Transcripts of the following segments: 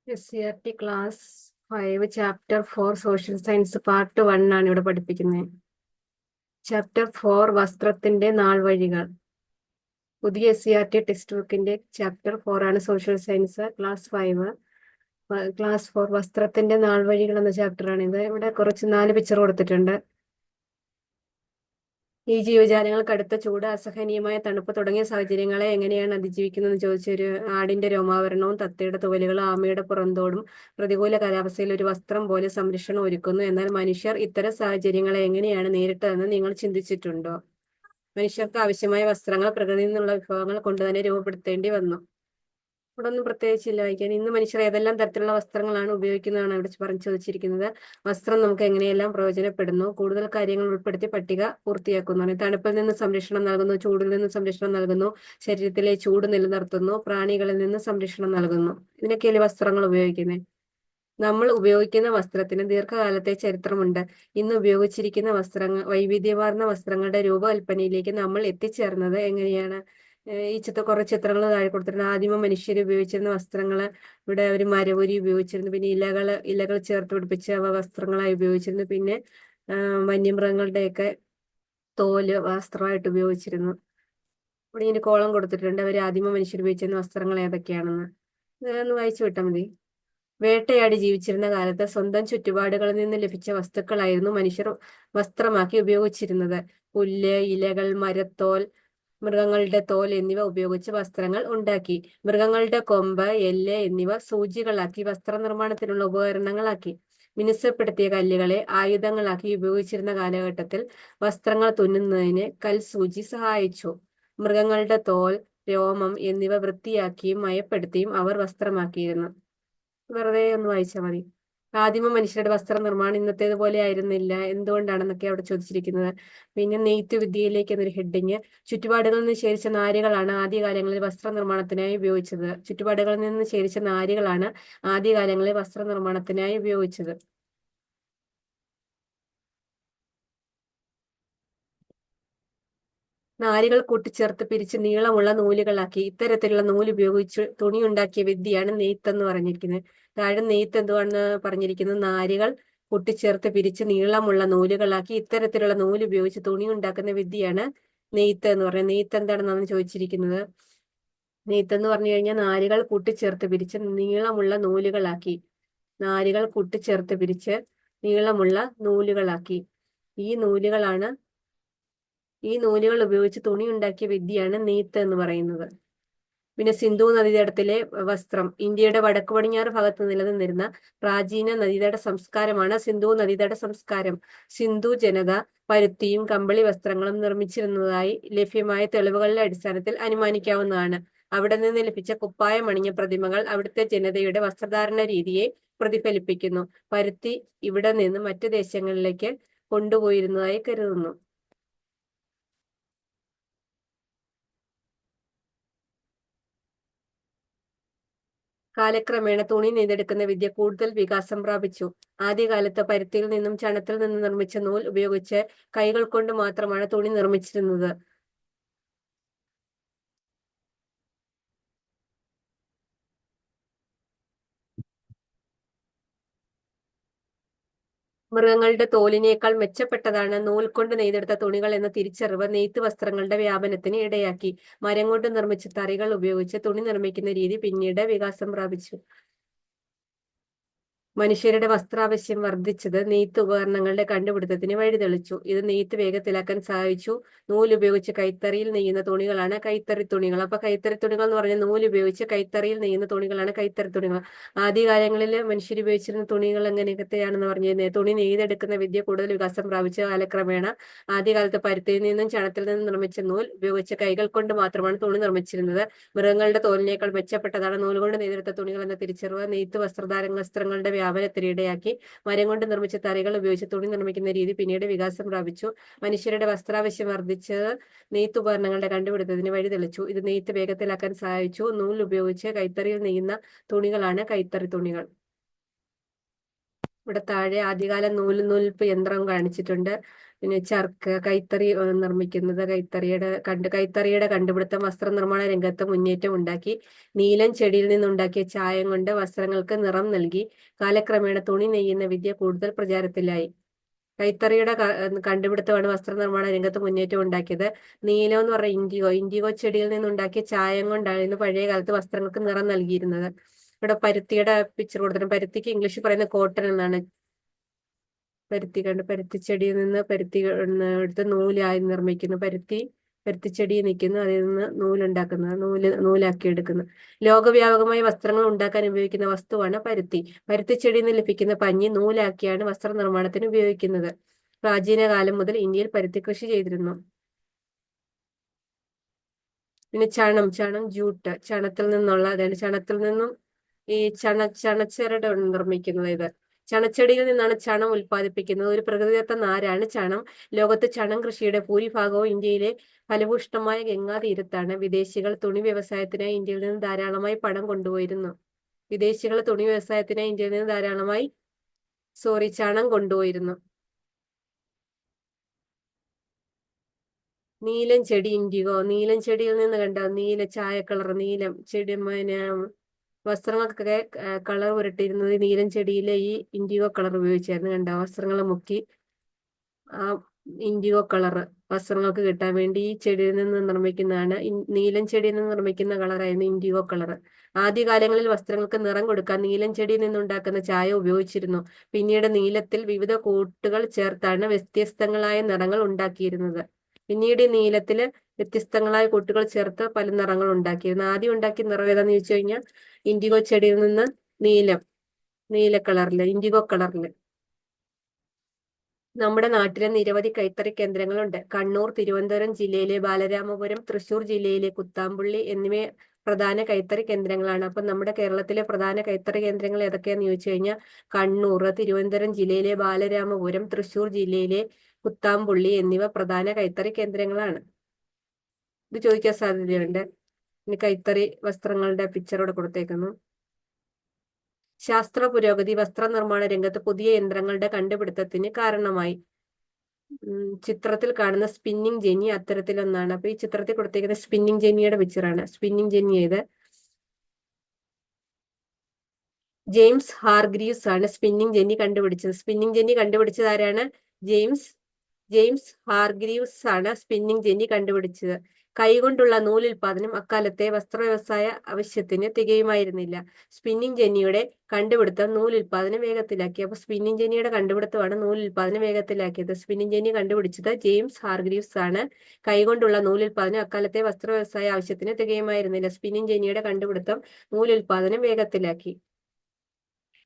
SCRT class 5 chapter 4 social science part 1 ആണ് ഇവിടെ പഠിപ്പിക്കുന്നത്. ചാപ്റ്റർ 4 വസ്ത്രത്തിന്റെ നാൾ വഴികൾ. പുതിയ SCRT ടെക്സ്റ്റ് ബുക്കിന്റെ ചാപ്റ്റർ 4 ആണ് സോഷ്യൽ സയൻസ് ക്ലാസ് 5. ക്ലാസ് 4 വസ്ത്രത്തിന്റെ നാൾ വഴികൾ എന്ന ചാപ്റ്റർ ആണ് ഇത്. ഇവിടെ കുറച്ച് 4 പിക്ചർ കൊടുത്തിട്ടുണ്ട്. ഈ ജീവജാലങ്ങൾ കടുത്ത ചൂട്, അസഹനീയമായ തണുപ്പ് തുടങ്ങിയ സാഹചര്യങ്ങളെ എങ്ങനെയാണ് അതിജീവിക്കുന്നതെന്ന് ചോദിച്ചൊരു ആടിന്റെ രോമാവരണവും തത്തയുടെ തൂവലുകളും ആമയുടെ പുറന്തോടും പ്രതികൂല കാലാവസ്ഥയിൽ ഒരു വസ്ത്രം പോലെ സംരക്ഷണം ഒരുക്കുന്നു. എന്നാൽ മനുഷ്യർ ഇത്തരം സാഹചര്യങ്ങളെ എങ്ങനെയാണ് നേരിട്ടതെന്ന് നിങ്ങൾ ചിന്തിച്ചിട്ടുണ്ടോ? മനുഷ്യർക്ക് ആവശ്യമായ വസ്ത്രങ്ങൾ പ്രകൃതിയിൽ നിന്നുള്ള വിഭവങ്ങൾ കൊണ്ട് തന്നെ രൂപപ്പെടുത്തേണ്ടി വന്നു. ഇവിടെ ഒന്നും പ്രത്യേകിച്ചില്ല വായിക്കാൻ. ഇന്ന് മനുഷ്യർ ഏതെല്ലാം തരത്തിലുള്ള വസ്ത്രങ്ങളാണ് ഉപയോഗിക്കുന്നതാണ് ഇവിടെ പറഞ്ഞു ചോദിച്ചിരിക്കുന്നത്. വസ്ത്രം നമുക്ക് എങ്ങനെയെല്ലാം പ്രയോജനപ്പെടുന്നു? കൂടുതൽ കാര്യങ്ങൾ ഉൾപ്പെടുത്തി പട്ടിക പൂർത്തിയാക്കുന്നു. തണുപ്പിൽ നിന്ന് സംരക്ഷണം നൽകുന്നു, ചൂടിൽ നിന്ന് സംരക്ഷണം നൽകുന്നു, ശരീരത്തിലെ ചൂട് നിലനിർത്തുന്നു, പ്രാണികളിൽ നിന്ന് സംരക്ഷണം നൽകുന്നു. ഇതിനൊക്കെയല്ലേ വസ്ത്രങ്ങൾ ഉപയോഗിക്കുന്നത്. നമ്മൾ ഉപയോഗിക്കുന്ന വസ്ത്രത്തിന് ദീർഘകാലത്തെ ചരിത്രമുണ്ട്. ഇന്ന് ഉപയോഗിച്ചിരിക്കുന്ന വസ്ത്രങ്ങൾ, വൈവിധ്യമാർന്ന വസ്ത്രങ്ങളുടെ രൂപകൽപ്പനയിലേക്ക് നമ്മൾ എത്തിച്ചേർന്നത് എങ്ങനെയാണ്? ഈ കുറെ ചിത്രങ്ങൾ താഴെ കൊടുത്തിട്ടുണ്ട്. ആദിമ മനുഷ്യർ ഉപയോഗിച്ചിരുന്ന വസ്ത്രങ്ങള് ഇവിടെ ഒരു മരവുരി ഉപയോഗിച്ചിരുന്നു. പിന്നെ ഇലകൾ ചേർത്ത് പിടിപ്പിച്ച വസ്ത്രങ്ങളായി ഉപയോഗിച്ചിരുന്നു. പിന്നെ വന്യമൃഗങ്ങളുടെയൊക്കെ തോല് വസ്ത്രമായിട്ട് ഉപയോഗിച്ചിരുന്നു. ഇവിടെ ഇങ്ങനെ കോളം കൊടുത്തിട്ടുണ്ട്. അവർ ആദിമ മനുഷ്യർ ഉപയോഗിച്ചിരുന്ന വസ്ത്രങ്ങൾ ഏതൊക്കെയാണെന്ന്. ഇതൊന്ന് വായിച്ചു വിട്ടാൽ മതി. വേട്ടയാടി ജീവിച്ചിരുന്ന കാലത്ത് സ്വന്തം ചുറ്റുപാടുകളിൽ നിന്ന് ലഭിച്ച വസ്തുക്കളായിരുന്നു മനുഷ്യർ വസ്ത്രമാക്കി ഉപയോഗിച്ചിരുന്നത്. പുല്ല്, ഇലകൾ, മരത്തോൽ, മൃഗങ്ങളുടെ തോൽ എന്നിവ ഉപയോഗിച്ച് വസ്ത്രങ്ങൾ ഉണ്ടാക്കി. മൃഗങ്ങളുടെ കൊമ്പ്, എല്ല് എന്നിവ സൂചികളാക്കി വസ്ത്രനിർമ്മാണത്തിനുള്ള ഉപകരണങ്ങളാക്കി. മിനുസപ്പെടുത്തിയ കല്ലുകളെ ആയുധങ്ങളാക്കി ഉപയോഗിച്ചിരുന്ന കാലഘട്ടത്തിൽ വസ്ത്രങ്ങൾ തുന്നുന്നതിന് കൽസൂചി സഹായിച്ചു. മൃഗങ്ങളുടെ തോൽ, രോമം എന്നിവ വൃത്തിയാക്കിയും മയപ്പെടുത്തിയും അവർ വസ്ത്രമാക്കിയിരുന്നു. വെറുതെ ഒന്ന് വായിച്ചാൽ മതി. ആദിമ മനുഷ്യരുടെ വസ്ത്രനിർമ്മാണം ഇന്നത്തേതുപോലെ ആയിരുന്നില്ല. എന്തുകൊണ്ടാണെന്നൊക്കെ അവിടെ ചോദിച്ചിരിക്കുന്നത്. പിന്നെ നെയ്ത്ത് വിദ്യയിലേക്ക് എന്നൊരു ഹെഡിങ്. ചുറ്റുപാടുകളിൽ നിന്ന് ശേഖരിച്ച നാരുകളാണ് ആദ്യകാലങ്ങളിൽ വസ്ത്രനിർമ്മാണത്തിനായി ഉപയോഗിച്ചത്. ചുറ്റുപാടുകളിൽ നിന്ന് ശേഖരിച്ച നാരുകളാണ് ആദ്യകാലങ്ങളിൽ വസ്ത്രനിർമ്മാണത്തിനായി ഉപയോഗിച്ചത്. നാരുകൾ കൂട്ടിച്ചേർത്ത് പിരിച്ച് നീളമുള്ള നൂലുകളാക്കി. ഇത്തരത്തിലുള്ള നൂല് ഉപയോഗിച്ച് തുണിയുണ്ടാക്കിയ വിദ്യയാണ് നെയ്ത്ത് എന്ന് പറഞ്ഞിരിക്കുന്നത്. താഴെ നെയ്ത്ത് എന്തുവാണെന്ന് പറഞ്ഞിരിക്കുന്നത്. നാരുകൾ കൂട്ടിച്ചേർത്ത് പിരിച്ച് നീളമുള്ള നൂലുകളാക്കി ഇത്തരത്തിലുള്ള നൂല് ഉപയോഗിച്ച് തുണി ഉണ്ടാക്കുന്ന വിദ്യയാണ് നെയ്ത്ത് എന്ന് പറയുന്നത്. നെയ്ത്ത് എന്താണെന്നാണ് ചോദിച്ചിരിക്കുന്നത്. നെയ്ത്ത് എന്ന് പറഞ്ഞു കഴിഞ്ഞാൽ നാരുകൾ കൂട്ടിച്ചേർത്ത് പിരിച്ച് നീളമുള്ള നൂലുകളാക്കി. നാരുകൾ കൂട്ടിച്ചേർത്ത് പിരിച്ച് നീളമുള്ള നൂലുകളാക്കി. ഈ നൂലുകൾ ഉപയോഗിച്ച് തുണി ഉണ്ടാക്കിയ വിദ്യയാണ് നെയ്ത്ത് എന്ന് പറയുന്നത്. പിന്നെ സിന്ധു നദീതടത്തിലെ വസ്ത്രം. ഇന്ത്യയുടെ വടക്കു പടിഞ്ഞാറ് ഭാഗത്ത് നിലനിന്നിരുന്ന പ്രാചീന നദീതട സംസ്കാരമാണ് സിന്ധു നദീതട സംസ്കാരം. സിന്ധു ജനത പരുത്തിയും കമ്പിളി വസ്ത്രങ്ങളും നിർമ്മിച്ചിരുന്നതായി ലഭ്യമായ തെളിവുകളുടെ അടിസ്ഥാനത്തിൽ അനുമാനിക്കാവുന്നതാണ്. അവിടെ നിന്ന് ലഭിച്ച കുപ്പായം അണിഞ്ഞ പ്രതിമകൾ അവിടുത്തെ ജനതയുടെ വസ്ത്രധാരണ രീതിയെ പ്രതിഫലിപ്പിക്കുന്നു. പരുത്തി ഇവിടെ നിന്ന് മറ്റു ദേശങ്ങളിലേക്ക് കൊണ്ടുപോയിരുന്നതായി കരുതുന്നു. കാലക്രമേണ തുണി നെയ്തെടുക്കുന്ന വിദ്യ കൂടുതൽ വികാസം പ്രാപിച്ചു. ആദ്യകാലത്ത് പരുത്തിയിൽ നിന്നും ചണത്തിൽ നിന്നും നിർമ്മിച്ച നൂൽ ഉപയോഗിച്ച് കൈകൾ കൊണ്ട് മാത്രമാണ് തുണി നിർമ്മിച്ചിരുന്നത്. മൃഗങ്ങളുടെ തോലിനേക്കാൾ മെച്ചപ്പെട്ടതാണ് നൂൽ കൊണ്ട് നെയ്തെടുത്ത തുണികൾ എന്ന തിരിച്ചറിവ് നെയ്ത്ത് വസ്ത്രങ്ങളുടെ വ്യാപനത്തിന് ഇടയാക്കി. മരം കൊണ്ട് നിർമ്മിച്ച തറികൾ ഉപയോഗിച്ച് തുണി നിർമ്മിക്കുന്ന രീതി പിന്നീട് വികാസം പ്രാപിച്ചു. മനുഷ്യരുടെ വസ്ത്രാവശ്യം വർദ്ധിച്ചത് നെയ്ത്ത് ഉപകരണങ്ങളുടെ കണ്ടുപിടുത്തത്തിന് വഴിതെളിച്ചു. ഇത് നെയ്ത്ത് വേഗത്തിലാക്കാൻ സഹായിച്ചു. നൂലുപയോഗിച്ച് കൈത്തറിയിൽ നെയ്യുന്ന തുണികളാണ് കൈത്തറി തുണികൾ. അപ്പൊ കൈത്തറി തുണികൾ എന്ന് പറഞ്ഞാൽ നൂലുപയോഗിച്ച് കൈത്തറിയിൽ നെയ്യുന്ന തുണികളാണ് കൈത്തറി തുണികൾ. ആദ്യകാലങ്ങളിൽ മനുഷ്യർ ഉപയോഗിച്ചിരുന്ന തുണികൾ എങ്ങനെയൊക്കെയാണെന്ന് പറഞ്ഞിരുന്നത്. തുണി നെയ്തെടുക്കുന്ന വിദ്യ കൂടുതൽ വികാസം പ്രാപിച്ച കാലക്രമേണ ആദ്യകാലത്ത് പരുത്തിയിൽ നിന്നും ചണത്തിൽ നിന്നും നിർമ്മിച്ച നൂൽ ഉപയോഗിച്ച് കൈകൾ കൊണ്ട് മാത്രമാണ് തുണി നിർമ്മിച്ചിരുന്നത്. മൃഗങ്ങളുടെ തോലിനേക്കാൾ മെച്ചപ്പെട്ടതാണ് നൂൽ കൊണ്ട് നെയ്തെടുത്ത തുണികൾ എന്ന തിരിച്ചറിവ് നെയ്ത്ത് വസ്ത്രങ്ങളുടെ വ്യാപനത്തിനിടയാക്കി. മരം കൊണ്ട് നിർമ്മിച്ച തറികൾ ഉപയോഗിച്ച് തുണി നിർമ്മിക്കുന്ന രീതി പിന്നീട് വികാസം പ്രാപിച്ചു. മനുഷ്യരുടെ വസ്ത്രാവശ്യം വർദ്ധിച്ചത് നെയ്ത്ത് ഉപകരണങ്ങളുടെ കണ്ടുപിടുത്തത്തിന് വഴിതെളിച്ചു. ഇത് നെയ്ത്ത് വേഗത്തിലാക്കാൻ സഹായിച്ചു. നൂൽ ഉപയോഗിച്ച് കൈത്തറിയിൽ നെയ്യുന്ന തുണികളാണ് കൈത്തറി തുണികൾ. ഇവിടെ താഴെ ആദ്യകാല നൂൽപ്പ് യന്ത്രം കാണിച്ചിട്ടുണ്ട്. പിന്നെ ചർക്ക, കൈത്തറി നിർമ്മിക്കുന്നത്, കൈത്തറിയുടെ കണ്ടുപിടുത്തം വസ്ത്രനിർമ്മാണ രംഗത്ത് മുന്നേറ്റം ഉണ്ടാക്കി. നീലം ചെടിയിൽ നിന്നുണ്ടാക്കിയ ചായം കൊണ്ട് വസ്ത്രങ്ങൾക്ക് നിറം നൽകി. കാലക്രമേണ തുണി നെയ്യുന്ന വിദ്യ കൂടുതൽ പ്രചാരത്തിലായി. കൈത്തറിയുടെ കണ്ടുപിടുത്തമാണ് വസ്ത്രനിർമ്മാണ രംഗത്ത് മുന്നേറ്റം ഉണ്ടാക്കിയത്. നീലം എന്ന് പറഞ്ഞ ഇൻഡിഗോ ചെടിയിൽ നിന്നുണ്ടാക്കിയ ചായം കൊണ്ടായിരുന്നു പഴയ കാലത്ത് വസ്ത്രങ്ങൾക്ക് നിറം നൽകിയിരുന്നത്. ഇവിടെ പരുത്തിയുടെ പിക്ചർ കൊടുത്തിട്ടുണ്ട്. പരുത്തിക്ക് ഇംഗ്ലീഷിൽ പറയുന്ന കോട്ടൺ എന്നാണ്. പരുത്തിച്ചെടിയിൽ നിന്ന് പരുത്തി എടുത്ത് നൂലായി നിർമ്മിക്കുന്നു. പരുത്തിച്ചെടി നിൽക്കുന്നു, അതിൽ നിന്ന് നൂലുണ്ടാക്കുന്നത്, നൂലാക്കി എടുക്കുന്നു. ലോകവ്യാപകമായി വസ്ത്രങ്ങൾ ഉണ്ടാക്കാൻ ഉപയോഗിക്കുന്ന വസ്തുവാണ് പരുത്തി. പരുത്തിച്ചെടിയിൽ നിന്ന് ലഭിക്കുന്ന പഞ്ഞി നൂലാക്കിയാണ് വസ്ത്രനിർമ്മാണത്തിന് ഉപയോഗിക്കുന്നത്. പ്രാചീന കാലം മുതൽ ഇന്ത്യയിൽ പരുത്തി കൃഷി ചെയ്തിരുന്നു. പിന്നെ ചണം ജൂട്ട്, ചണത്തിൽ നിന്നുള്ള അതായത് ചണത്തിൽ നിന്നും ഈ ചണച്ചരട് നിർമ്മിക്കുന്നത്. ഇത് ചണച്ചെടിയിൽ നിന്നാണ് ചണം ഉൽപ്പാദിപ്പിക്കുന്നത്. ഒരു പ്രകൃതിദത്ത നാരാണ് ചണം. ലോകത്ത് ചണം കൃഷിയുടെ ഭൂരിഭാഗവും ഇന്ത്യയിലെ ഫലഭൂഷ്ടമായ ഗംഗാ തീരത്താണ്. വിദേശികൾ തുണി വ്യവസായത്തിനായി ഇന്ത്യയിൽ നിന്ന് ധാരാളമായി പണം കൊണ്ടുപോയിരുന്നു. ചണം കൊണ്ടുപോയിരുന്നു. നീലം ചെടി ഇൻഡിഗോ, നീലം ചെടിയിൽ നിന്ന് കണ്ട ചായ കളർ നീലം ചെടി, വസ്ത്രങ്ങൾക്കൊക്കെ കളർ പുരട്ടിയിരുന്നത് നീലം ചെടിയിലെ ഈ ഇൻഡിഗോ കളർ ഉപയോഗിച്ചായിരുന്നു. കണ്ട വസ്ത്രങ്ങൾ മുക്കി ആ ഇൻഡിഗോ കളർ വസ്ത്രങ്ങൾക്ക് കിട്ടാൻ വേണ്ടി ഈ ചെടിയിൽ നിന്ന് നിർമ്മിക്കുന്നതാണ്. നീലം ചെടിയിൽ നിന്ന് നിർമ്മിക്കുന്ന കളറായിരുന്നു ഇൻഡിഗോ കളർ. ആദ്യകാലങ്ങളിൽ വസ്ത്രങ്ങൾക്ക് നിറം കൊടുക്കാൻ നീലം ചെടിയിൽ നിന്നുണ്ടാക്കുന്ന ചായ ഉപയോഗിച്ചിരുന്നു. പിന്നീട് നീലത്തിൽ വിവിധ കൂട്ടുകൾ ചേർത്താണ് വ്യത്യസ്തങ്ങളായ നിറങ്ങൾ ഉണ്ടാക്കിയിരുന്നത്. വ്യത്യസ്തങ്ങളായ കൂട്ടുകൾ ചേർത്ത് പല നിറങ്ങൾ ഉണ്ടാക്കിയിരുന്നു. ആദ്യം ഉണ്ടാക്കിയ നിറം ഏതാന്ന് ചോദിച്ചു കഴിഞ്ഞാൽ ഇൻഡിഗോ ചെടിയിൽ നിന്ന് നീല കളറില്, ഇൻഡിഗോ കളറില്. നമ്മുടെ നാട്ടിലെ നിരവധി കൈത്തറി കേന്ദ്രങ്ങളുണ്ട്. കണ്ണൂർ, തിരുവനന്തപുരം ജില്ലയിലെ ബാലരാമപുരം, തൃശൂർ ജില്ലയിലെ കുത്താമ്പുള്ളി എന്നിവ പ്രധാന കൈത്തറി കേന്ദ്രങ്ങളാണ്. അപ്പൊ നമ്മുടെ കേരളത്തിലെ പ്രധാന കൈത്തറി കേന്ദ്രങ്ങൾ ഏതൊക്കെയാന്ന് ചോദിച്ചു കഴിഞ്ഞാൽ കണ്ണൂർ, തിരുവനന്തപുരം ജില്ലയിലെ ബാലരാമപുരം, തൃശൂർ ജില്ലയിലെ കുത്താമ്പുള്ളി എന്നിവ പ്രധാന കൈത്തറി കേന്ദ്രങ്ങളാണ്. ഇത് ചോദിക്കാൻ സാധ്യതയുണ്ട്. ഇനി കൈത്തറി വസ്ത്രങ്ങളുടെ പിക്ചറോടെ കൊടുത്തേക്കുന്നു. ശാസ്ത്ര പുരോഗതി വസ്ത്രനിർമ്മാണ രംഗത്ത് പുതിയ യന്ത്രങ്ങളുടെ കണ്ടുപിടുത്തത്തിന് കാരണമായി. ചിത്രത്തിൽ കാണുന്ന സ്പിന്നിങ് ജെന്നി അത്തരത്തിലൊന്നാണ്. അപ്പൊ ഈ ചിത്രത്തിൽ കൊടുത്തേക്കുന്ന സ്പിന്നിങ് ജെന്നിയുടെ പിക്ചറാണ്. സ്പിന്നിങ് ജെന്നി ചെയ്ത് ജെയിംസ് ഹാർഗ്രീവ്സ് ആണ് സ്പിന്നിങ് ജെന്നി കണ്ടുപിടിച്ചത്. സ്പിന്നിങ് ജെന്നി കണ്ടുപിടിച്ചത് ആരാണ്? ജെയിംസ് ഹാർഗ്രീവ്സ് ആണ് സ്പിന്നിങ് ജെന്നി കണ്ടുപിടിച്ചത്. കൈകൊണ്ടുള്ള നൂലുൽപാദനം അക്കാലത്തെ വസ്ത്രവ്യവസായ ആവശ്യത്തിന് തികയുമായിരുന്നില്ല. സ്പിന്നിങ് ജെന്നിയുടെ കണ്ടുപിടുത്തം നൂലുൽപാദനം വേഗത്തിലാക്കി. അപ്പൊ സ്പിന്നിങ് ജെന്നിയുടെ കണ്ടുപിടുത്തമാണ് നൂലുൽപാദനം വേഗത്തിലാക്കിയത്. സ്പിന്നിങ് ജെന്നി കണ്ടുപിടിച്ചത് ജെയിംസ് ഹാർഗ്രീവ്സ് ആണ്. കൈകൊണ്ടുള്ള നൂലുൽപാദനം അക്കാലത്തെ വസ്ത്രവ്യവസായ ആവശ്യത്തിന് തികയുമായിരുന്നില്ല. സ്പിന്നിങ് ജെന്നിയുടെ കണ്ടുപിടുത്തം നൂലുൽപാദനം വേഗത്തിലാക്കി.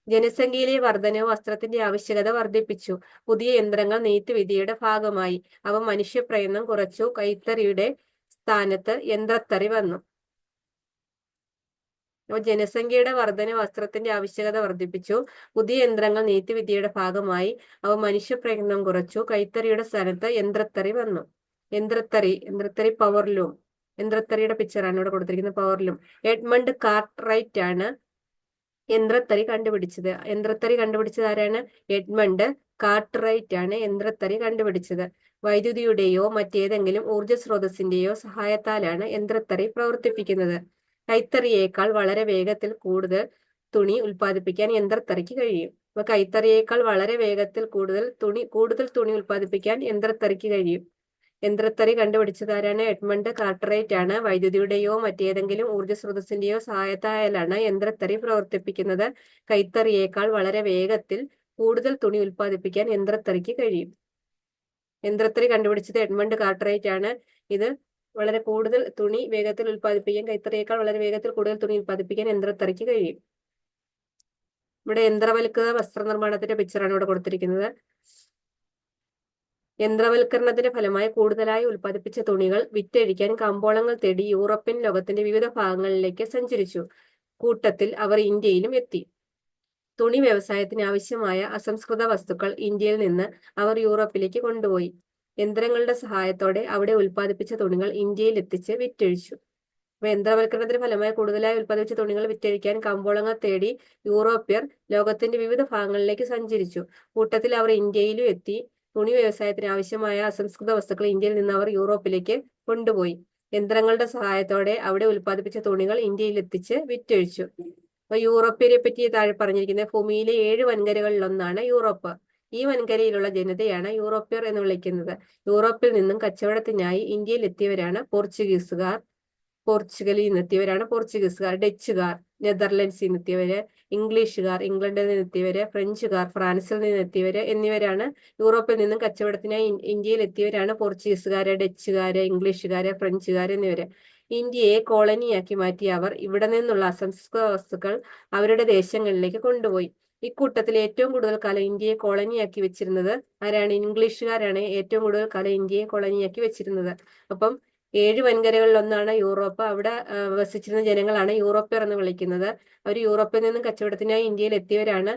ജനസംഖ്യയിലെ വർധനവ് വസ്ത്രത്തിന്റെ ആവശ്യകത വർദ്ധിപ്പിച്ചു. പുതിയ യന്ത്രങ്ങൾ നെയ്ത്തുവിദ്യയുടെ ഭാഗമായി. അവ മനുഷ്യപ്രയത്നം കുറച്ചു. കൈത്തറിയുടെ സ്ഥാനത്ത് യന്ത്രത്തറി വന്നു. അപ്പോൾ ജനസംഖ്യയുടെ വർധന വസ്ത്രത്തിന്റെ ആവശ്യകത വർദ്ധിപ്പിച്ചു. പുതിയ യന്ത്രങ്ങൾ നെയ്ത്തുവിദ്യയുടെ ഭാഗമായി. അവ മനുഷ്യപ്രയത്നം കുറച്ചു. കൈത്തറിയുടെ സ്ഥാനത്ത് യന്ത്രത്തറി വന്നു. യന്ത്രത്തറി പവർലൂം. യന്ത്രത്തറിയുടെ പിക്ചറാണ് ഇവിടെ കൊടുത്തിരിക്കുന്നത്. പവർലൂം. എഡ്മണ്ട് കാർട്ട്റൈറ്റ് ആണ് യന്ത്രത്തറി കണ്ടുപിടിച്ചത്. യന്ത്രത്തറി കണ്ടുപിടിച്ചത് ആരാണ്? എഡ്മണ്ട് കാർട്ട്റൈറ്റ് ആണ് യന്ത്രത്തറി കണ്ടുപിടിച്ചത്. വൈദ്യുതിയുടെയോ മറ്റേതെങ്കിലും ഊർജ സ്രോതസ്സിന്റെയോ സഹായത്താലാണ് യന്ത്രത്തറി പ്രവർത്തിപ്പിക്കുന്നത്. കൈത്തറിയേക്കാൾ വളരെ വേഗത്തിൽ കൂടുതൽ തുണി ഉൽപ്പാദിപ്പിക്കാൻ യന്ത്രത്തറിക്ക് കഴിയും. അപ്പൊ കൈത്തറിയേക്കാൾ വളരെ വേഗത്തിൽ കൂടുതൽ തുണി ഉൽപ്പാദിപ്പിക്കാൻ യന്ത്രത്തറിക്ക് കഴിയും. യന്ത്രത്തറി കണ്ടുപിടിച്ചത് ആരാണ്? എഡ്മണ്ട് കാർട്ട്റൈറ്റ് ആണ്. വൈദ്യുതിയുടെയോ മറ്റേതെങ്കിലും ഊർജ സ്രോതസ്സിന്റെയോ സഹായത്താലാണ് യന്ത്രത്തറി പ്രവർത്തിപ്പിക്കുന്നത്. കൈത്തറിയേക്കാൾ വളരെ വേഗത്തിൽ കൂടുതൽ തുണി ഉൽപ്പാദിപ്പിക്കാൻ യന്ത്രത്തറിക്ക് കഴിയും. യന്ത്രത്തറി കണ്ടുപിടിച്ചത് എഡ്മണ്ട് കാർട്ട്റൈറ്റ് ആണ്. ഇത് വളരെ കൂടുതൽ തുണി വേഗത്തിൽ ഉൽപ്പാദിപ്പിക്കാൻ, കൈത്തറിയേക്കാൾ വളരെ വേഗത്തിൽ കൂടുതൽ തുണി ഉൽപ്പാദിപ്പിക്കാൻ യന്ത്രത്തറിക്ക് കഴിയും. ഇവിടെ യന്ത്രവൽകൃത വസ്ത്രനിർമ്മാണത്തിന്റെ പിക്ചറാണ് ഇവിടെ കൊടുത്തിരിക്കുന്നത്. യന്ത്രവൽക്കരണത്തിന്റെ ഫലമായി കൂടുതലായി ഉൽപ്പാദിപ്പിച്ച തുണികൾ വിറ്റഴിക്കാൻ കമ്പോളങ്ങൾ തേടി യൂറോപ്യൻ ലോകത്തിന്റെ വിവിധ ഭാഗങ്ങളിലേക്ക് സഞ്ചരിച്ചു. കൂട്ടത്തിൽ അവർ ഇന്ത്യയിലും എത്തി. തുണി വ്യവസായത്തിന് ആവശ്യമായ അസംസ്കൃത വസ്തുക്കൾ ഇന്ത്യയിൽ നിന്ന് അവർ യൂറോപ്പിലേക്ക് കൊണ്ടുപോയി. യന്ത്രങ്ങളുടെ സഹായത്തോടെ അവിടെ ഉൽപ്പാദിപ്പിച്ച തുണികൾ ഇന്ത്യയിൽ എത്തിച്ച് വിറ്റഴിച്ചു. അപ്പൊ യന്ത്രവൽക്കരണത്തിന്റെ ഫലമായി കൂടുതലായി ഉൽപ്പാദിപ്പിച്ച തുണികൾ വിറ്റഴിക്കാൻ കമ്പോളങ്ങൾ തേടി യൂറോപ്യർ ലോകത്തിന്റെ വിവിധ ഭാഗങ്ങളിലേക്ക് സഞ്ചരിച്ചു. കൂട്ടത്തിൽ അവർ ഇന്ത്യയിലും എത്തി. തുണി വ്യവസായത്തിന് ആവശ്യമായ അസംസ്കൃത വസ്തുക്കൾ ഇന്ത്യയിൽ നിന്ന് അവർ യൂറോപ്പിലേക്ക് കൊണ്ടുപോയി. യന്ത്രങ്ങളുടെ സഹായത്തോടെ അവിടെ ഉൽപ്പാദിപ്പിച്ച തുണികൾ ഇന്ത്യയിൽ എത്തിച്ച് വിറ്റഴിച്ചു. അപ്പൊ യൂറോപ്യരെ പറ്റി താഴെ പറഞ്ഞിരിക്കുന്നത് ഭൂമിയിലെ 7 വൻകരകളിലൊന്നാണ് യൂറോപ്പ്. ഈ വൻകരയിലുള്ള ജനതയാണ് യൂറോപ്യർ എന്ന് വിളിക്കുന്നത്. യൂറോപ്പിൽ നിന്നും കച്ചവടത്തിനായി ഇന്ത്യയിൽ എത്തിയവരാണ് പോർച്ചുഗീസുകാർ. പോർച്ചുഗലിൽ നിന്നെത്തിയവരാണ് പോർച്ചുഗീസുകാർ. ഡച്ചുകാർ നെതർലൻഡ്സിൽ നിന്നെത്തിയവര്, ഇംഗ്ലീഷുകാർ ഇംഗ്ലണ്ടിൽ നിന്നെത്തിയവര്, ഫ്രഞ്ചുകാർ ഫ്രാൻസിൽ നിന്നെത്തിയവര് എന്നിവരാണ് യൂറോപ്പിൽ നിന്നും കച്ചവടത്തിനായി ഇന്ത്യയിൽ എത്തിയവരാണ് പോർച്ചുഗീസുകാര്, ഡച്ചുകാര്, ഇംഗ്ലീഷുകാര്, ഫ്രഞ്ചുകാർ എന്നിവര്. ഇന്ത്യയെ കോളനിയാക്കി മാറ്റിയ അവർ ഇവിടെ നിന്നുള്ള അസംസ്കൃത വസ്തുക്കൾ അവരുടെ ദേശങ്ങളിലേക്ക് കൊണ്ടുപോയി. ഇക്കൂട്ടത്തിൽ ഏറ്റവും കൂടുതൽ കാലം ഇന്ത്യയെ കോളനിയാക്കി വെച്ചിരുന്നത് ആരാണ്? ഇംഗ്ലീഷുകാരാണ് ഏറ്റവും കൂടുതൽ കാലം ഇന്ത്യയെ കോളനിയാക്കി വെച്ചിരുന്നത്. അപ്പം 7 വൻകരകളിൽ ഒന്നാണ് യൂറോപ്പ്. അവിടെ വസിച്ചിരുന്ന ജനങ്ങളാണ് യൂറോപ്യർ എന്ന് വിളിക്കുന്നത്. അവർ യൂറോപ്പിൽ നിന്നും കച്ചവടത്തിനായി ഇന്ത്യയിൽ എത്തിയവരാണ്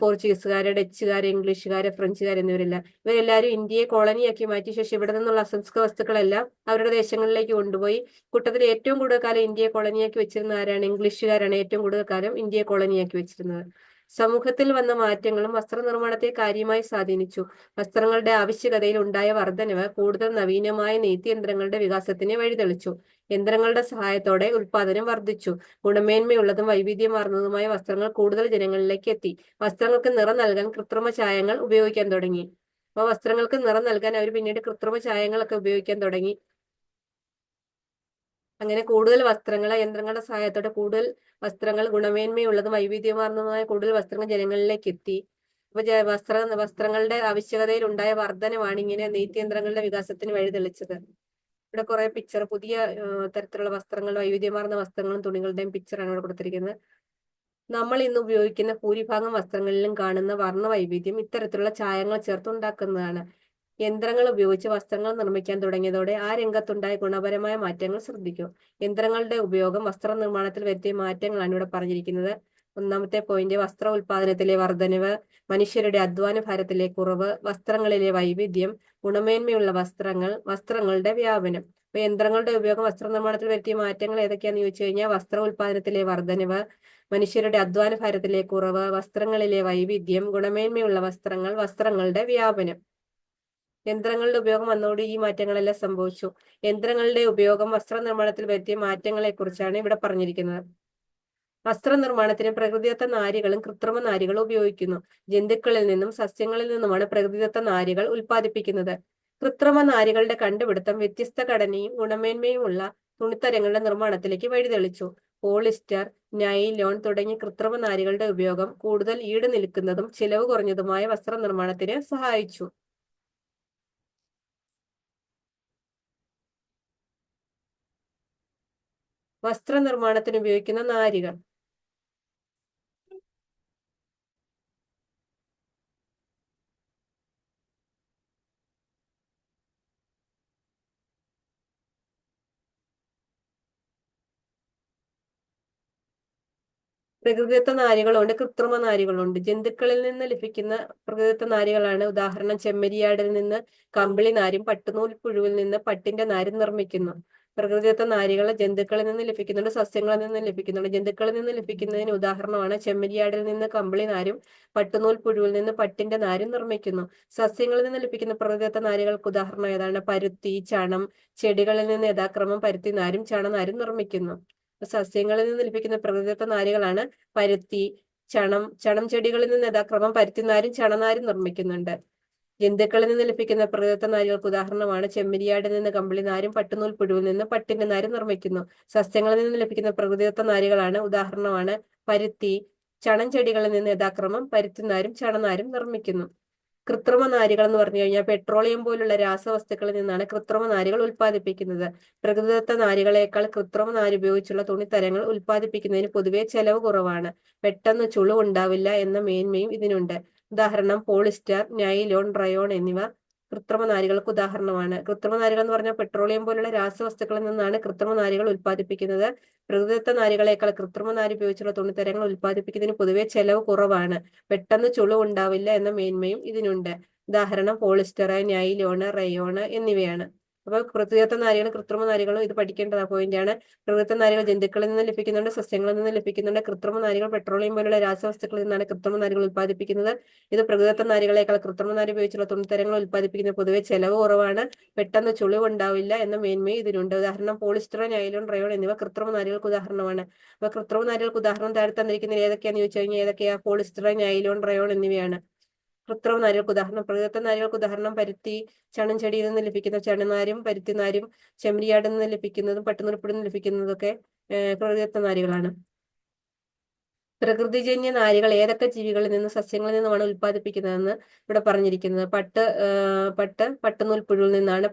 പോർച്ചുഗീസുകാര്, ഡച്ചുകാര്, ഇംഗ്ലീഷുകാര്, ഫ്രഞ്ചുകാർ എന്നിവരെല്ലാം. ഇവരെല്ലാവരും ഇന്ത്യയെ കോളനിയാക്കി മാറ്റിയ ശേഷം ഇവിടെ നിന്നുള്ള അസംസ്കൃത വസ്തുക്കളെല്ലാം അവരുടെ ദേശങ്ങളിലേക്ക് കൊണ്ടുപോയി. കൂട്ടത്തിൽ ഏറ്റവും കൂടുതൽ കാലം ഇന്ത്യയെ കോളനിയാക്കി വെച്ചിരുന്ന ആരാണ്? ഇംഗ്ലീഷുകാരാണ് ഏറ്റവും കൂടുതൽ കാലം ഇന്ത്യയെ കോളനിയാക്കി വെച്ചിരുന്നത്. സമൂഹത്തിൽ വന്ന മാറ്റങ്ങളും വസ്ത്രനിർമ്മാണത്തെ കാര്യമായി സ്വാധീനിച്ചു. വസ്ത്രങ്ങളുടെ ആവശ്യകതയിൽ ഉണ്ടായ വർധനവ് കൂടുതൽ നവീനമായ നെയ്ത്ത് യന്ത്രങ്ങളുടെ വികാസത്തിന് വഴിതെളിച്ചു. യന്ത്രങ്ങളുടെ സഹായത്തോടെ ഉൽപാദനം വർദ്ധിച്ചു. ഗുണമേന്മയുള്ളതും വൈവിധ്യമാർന്നതുമായ വസ്ത്രങ്ങൾ കൂടുതൽ ജനങ്ങളിലേക്ക് എത്തി. വസ്ത്രങ്ങൾക്ക് നിറം നൽകാൻ കൃത്രിമ ചായങ്ങൾ ഉപയോഗിക്കാൻ തുടങ്ങി. അപ്പൊ വസ്ത്രങ്ങൾക്ക് നിറം നൽകാൻ അവർ പിന്നീട് കൃത്രിമ ചായങ്ങളൊക്കെ ഉപയോഗിക്കാൻ തുടങ്ങി. അങ്ങനെ കൂടുതൽ വസ്ത്രങ്ങൾ യന്ത്രങ്ങളുടെ സഹായത്തോടെ കൂടുതൽ വസ്ത്രങ്ങൾ ഗുണമേന്മയുള്ളതും വൈവിധ്യമാർന്നതുമായ കൂടുതൽ വസ്ത്രങ്ങൾ ജനങ്ങളിലേക്ക് എത്തി. അപ്പൊ വസ്ത്രങ്ങളുടെ ആവശ്യകതയിൽ ഉണ്ടായ വർധനമാണ് ഇങ്ങനെ നെയ്ത്ത് യന്ത്രങ്ങളുടെ വികാസത്തിന് വഴിതെളിച്ചത്. ഇവിടെ കുറെ പിക്ചർ, പുതിയ തരത്തിലുള്ള വസ്ത്രങ്ങൾ, വൈവിധ്യമാർന്ന വസ്ത്രങ്ങളും തുണികളുടെയും പിക്ചറാണ് ഇവിടെ കൊടുത്തിരിക്കുന്നത്. നമ്മൾ ഇന്ന് ഉപയോഗിക്കുന്ന ഭൂരിഭാഗം വസ്ത്രങ്ങളിലും കാണുന്ന വർണ്ണ വൈവിധ്യം ഇത്തരത്തിലുള്ള ചായങ്ങൾ ചേർത്തുണ്ടാക്കുന്നതാണ്. യന്ത്രങ്ങൾ ഉപയോഗിച്ച് വസ്ത്രങ്ങൾ നിർമ്മിക്കാൻ തുടങ്ങിയതോടെ ആ രംഗത്തുണ്ടായ ഗുണപരമായ മാറ്റങ്ങൾ ശ്രദ്ധിക്കും. യന്ത്രങ്ങളുടെ ഉപയോഗം വസ്ത്രനിർമ്മാണത്തിൽ വരുത്തിയ മാറ്റങ്ങളാണ് ഇവിടെ പറഞ്ഞിരിക്കുന്നത്. ഒന്നാമത്തെ പോയിന്റ്, വസ്ത്ര ഉൽപാദനത്തിലെ വർധനവ്, മനുഷ്യരുടെ അധ്വാന ഭാരത്തിലെ കുറവ്, വസ്ത്രങ്ങളിലെ വൈവിധ്യം, ഗുണമേന്മയുള്ള വസ്ത്രങ്ങൾ, വസ്ത്രങ്ങളുടെ വ്യാപനം. അപ്പൊ യന്ത്രങ്ങളുടെ ഉപയോഗം വസ്ത്രനിർമ്മാണത്തിൽ വരുത്തിയ മാറ്റങ്ങൾ ഏതൊക്കെയാന്ന് ചോദിച്ചു കഴിഞ്ഞാൽ വസ്ത്ര ഉൽപാദനത്തിലെ വർധനവ്, മനുഷ്യരുടെ അധ്വാന ഭാരത്തിലെ കുറവ്, വസ്ത്രങ്ങളിലെ വൈവിധ്യം, ഗുണമേന്മയുള്ള വസ്ത്രങ്ങൾ, വസ്ത്രങ്ങളുടെ വ്യാപനം. യന്ത്രങ്ങളുടെ ഉപയോഗം വന്നതോടെ ഈ മാറ്റങ്ങളെല്ലാം സംഭവിച്ചു. യന്ത്രങ്ങളുടെ ഉപയോഗം വസ്ത്രനിർമ്മാണത്തിൽ വരുത്തിയ മാറ്റങ്ങളെ കുറിച്ചാണ് ഇവിടെ പറഞ്ഞിരിക്കുന്നത്. വസ്ത്രനിർമ്മാണത്തിന് പ്രകൃതിദത്ത നാരുകളും കൃത്രിമ നാരുകളും ഉപയോഗിക്കുന്നു. ജന്തുക്കളിൽ നിന്നും സസ്യങ്ങളിൽ നിന്നുമാണ് പ്രകൃതിദത്ത നാരുകൾ ഉൽപ്പാദിപ്പിക്കുന്നത്. കൃത്രിമ നാരുകളുടെ കണ്ടുപിടുത്തം വ്യത്യസ്ത ഘടനയും ഗുണമേന്മയുമുള്ള തുണിത്തരങ്ങളുടെ നിർമ്മാണത്തിലേക്ക് വഴിതെളിച്ചു. പോളിസ്റ്റർ, നൈലോൺ തുടങ്ങിയ കൃത്രിമ നാരുകളുടെ ഉപയോഗം കൂടുതൽ ഈട് നിൽക്കുന്നതും ചിലവ് കുറഞ്ഞതുമായ വസ്ത്രനിർമ്മാണത്തിന് സഹായിച്ചു. വസ്ത്രനിർമ്മാണത്തിന് ഉപയോഗിക്കുന്ന നാരുകൾ. പ്രകൃതിദത്ത നാരുകളുണ്ട്, കൃത്രിമ നാരുകളുണ്ട്. ജന്തുക്കളിൽ നിന്ന് ലഭിക്കുന്ന പ്രകൃതിദത്ത നാരുകളാണ് ഉദാഹരണം ചെമ്മരിയാടിൽ നിന്ന് കമ്പിളി നാരും പട്ടുനൂൽ പുഴുവിൽ നിന്ന് പട്ടിന്റെ നാരും നിർമ്മിക്കുന്നു. പ്രകൃതിദത്ത നാരുകൾ ജന്തുക്കളിൽ നിന്ന് ലഭിക്കുന്നുണ്ട്, സസ്യങ്ങളിൽ നിന്ന് ലഭിക്കുന്നുണ്ട്. ജന്തുക്കളിൽ നിന്ന് ലഭിക്കുന്നതിന് ഉദാഹരണമാണ് ചെമ്മരിയാടിൽ നിന്ന് കമ്പിളി നാരും പട്ടുനൂൽ പുഴുവിൽ നിന്ന് പട്ടിന്റെ നാരും നിർമ്മിക്കുന്നു. സസ്യങ്ങളിൽ നിന്ന് ലഭിക്കുന്ന പ്രകൃതിദത്ത നാരുകൾക്ക് ഉദാഹരണം ഏതാണ്? പരുത്തി, ചണം. ചെടികളിൽ നിന്ന് യഥാക്രമം പരുത്തി നാരും ചണനാരും നിർമ്മിക്കുന്നു. സസ്യങ്ങളിൽ നിന്ന് ലഭിക്കുന്ന പ്രകൃതിദത്ത നാരുകളാണ് പരുത്തി, ചണം ചെടികളിൽ നിന്ന് യഥാക്രമം പരുത്തിനാരും ചണനാരും നിർമ്മിക്കുന്നുണ്ട്. ജന്തുക്കളിൽ നിന്ന് ലഭിക്കുന്ന പ്രകൃതിദത്ത നാരുകൾക്ക് ഉദാഹരണമാണ് ചെമ്മരിയാടിൽ നിന്ന് കമ്പിളി നാരും പട്ടുനൂൽ പുഴുവിൽ നിന്ന് പട്ടിന്റെ നാരും നിർമ്മിക്കുന്നു. സസ്യങ്ങളിൽ നിന്ന് ലഭിക്കുന്ന പ്രകൃതിദത്ത നാരുകളാണ് ഉദാഹരണമാണ് പരുത്തി, ചണം ചെടികളിൽ നിന്ന് യഥാക്രമം പരുത്തിനാരും ചണനാരും നിർമ്മിക്കുന്നു. കൃത്രിമ നാരുകൾ എന്ന് പറഞ്ഞു കഴിഞ്ഞാൽ പെട്രോളിയം പോലുള്ള രാസവസ്തുക്കളിൽ നിന്നാണ് കൃത്രിമ നാരുകൾ ഉൽപ്പാദിപ്പിക്കുന്നത്. പ്രകൃതിദത്ത നാരുകളേക്കാൾ കൃത്രിമ നാര് ഉപയോഗിച്ചുള്ള തുണിത്തരങ്ങൾ ഉൽപ്പാദിപ്പിക്കുന്നതിന് പൊതുവെ ചെലവ് കുറവാണ്. പെട്ടെന്ന് ചുളിവുണ്ടാവില്ല എന്ന മേന്മയും ഇതിനുണ്ട്. ഉദാഹരണം പോളിസ്റ്റർ, നൈലോൺ, റയോൺ എന്നിവ കൃത്രിമ നാരുകൾക്ക് ഉദാഹരണമാണ്. കൃത്രിമ നാരുകൾ എന്ന് പറഞ്ഞാൽ പെട്രോളിയം പോലുള്ള രാസവസ്തുക്കളിൽ നിന്നാണ് കൃത്രിമ നാരുകൾ ഉൽപ്പാദിപ്പിക്കുന്നത്. പ്രകൃതിദത്ത നാരുകളേക്കാൾ കൃത്രിമ നാര് ഉപയോഗിച്ചുള്ള തുണിത്തരങ്ങൾ ഉൽപ്പാദിപ്പിക്കുന്നതിന് പൊതുവെ ചെലവ് കുറവാണ്. പെട്ടെന്ന് ചുളിവുണ്ടാവില്ല എന്ന മേന്മയും ഇതിനുണ്ട്. ഉദാഹരണം പോളിസ്റ്റർ, നൈലോണ്, റയോണ് എന്നിവയാണ്. അപ്പൊ പ്രകൃതിദത്ത നാരുകളും കൃത്രിമ നാരുകളും ഇത് പഠിക്കേണ്ട പോയിന്റാണ്. പ്രകൃതിദത്ത നാരുകൾ ജന്തുക്കളിൽ നിന്ന് ലഭിക്കുന്നുണ്ട്, സസ്യങ്ങളിൽ നിന്ന് ലഭിക്കുന്നുണ്ട്. കൃത്രിമ നാരുകൾ പെട്രോളിയം പോലുള്ള രാസവസ്തുക്കളിൽ നിന്നാണ് കൃത്രിമ നാരുകൾ ഉത്പാദിപ്പിക്കുന്നത്. ഇത് പ്രകൃതിദത്ത നാരുകളേക്കാൾ കൃത്രിമ നാര് ഉപയോഗിച്ചുള്ള തുണിത്തരങ്ങൾ ഉത്പാദിപ്പിക്കുന്ന പൊതുവെ ചെലവ് കുറവാണ്, പെട്ടെന്ന് ചുളിവുണ്ടാവില്ല എന്ന മേന്മയും ഇതിനുണ്ട്. ഉദാഹരണം പോളിസ്റ്റർ, നൈലോൺ, റയോൺ എന്നിവ കൃത്രിമ നാരുകൾക്ക് ഉദാഹരണമാണ്. അപ്പൊ കൃത്രിമ നാരുകൾക്ക് ഉദാഹരണം താഴെ തന്നിരിക്കുന്നത് ഏതൊക്കെയാന്ന് ചോദിച്ചു കഴിഞ്ഞാൽ ഏതൊക്കെയാ? പോളിസ്റ്റർ, നൈലോൺ, റയോൺ എന്നിവയാണ് കൃത്രിമ നാരുകൾക്ക് ഉദാഹരണം. പ്രകൃതിദത്ത നാരുകൾക്ക് ഉദാഹരണം പരുത്തി, ചണം ചെടിയിൽ നിന്ന് ലഭിക്കുന്ന ചണനാരും പരുത്തിനാരും, ചെമ്മരിയാടിൽ നിന്ന് ലഭിക്കുന്നതും പട്ടുനൂൽപ്പുഴിൽ നിന്ന് ലഭിക്കുന്നതൊക്കെ പ്രകൃതിദത്ത നാരുകളാണ്. പ്രകൃതിജന്യ നാരുകൾ ഏതൊക്കെ ജീവികളിൽ നിന്ന് സസ്യങ്ങളിൽ നിന്നുമാണ് ഉത്പാദിപ്പിക്കുന്നതെന്ന് ഇവിടെ പറഞ്ഞിരിക്കുന്നത്. പട്ടുനൂൽപ്പുഴുവിൽ നിന്നാണ്.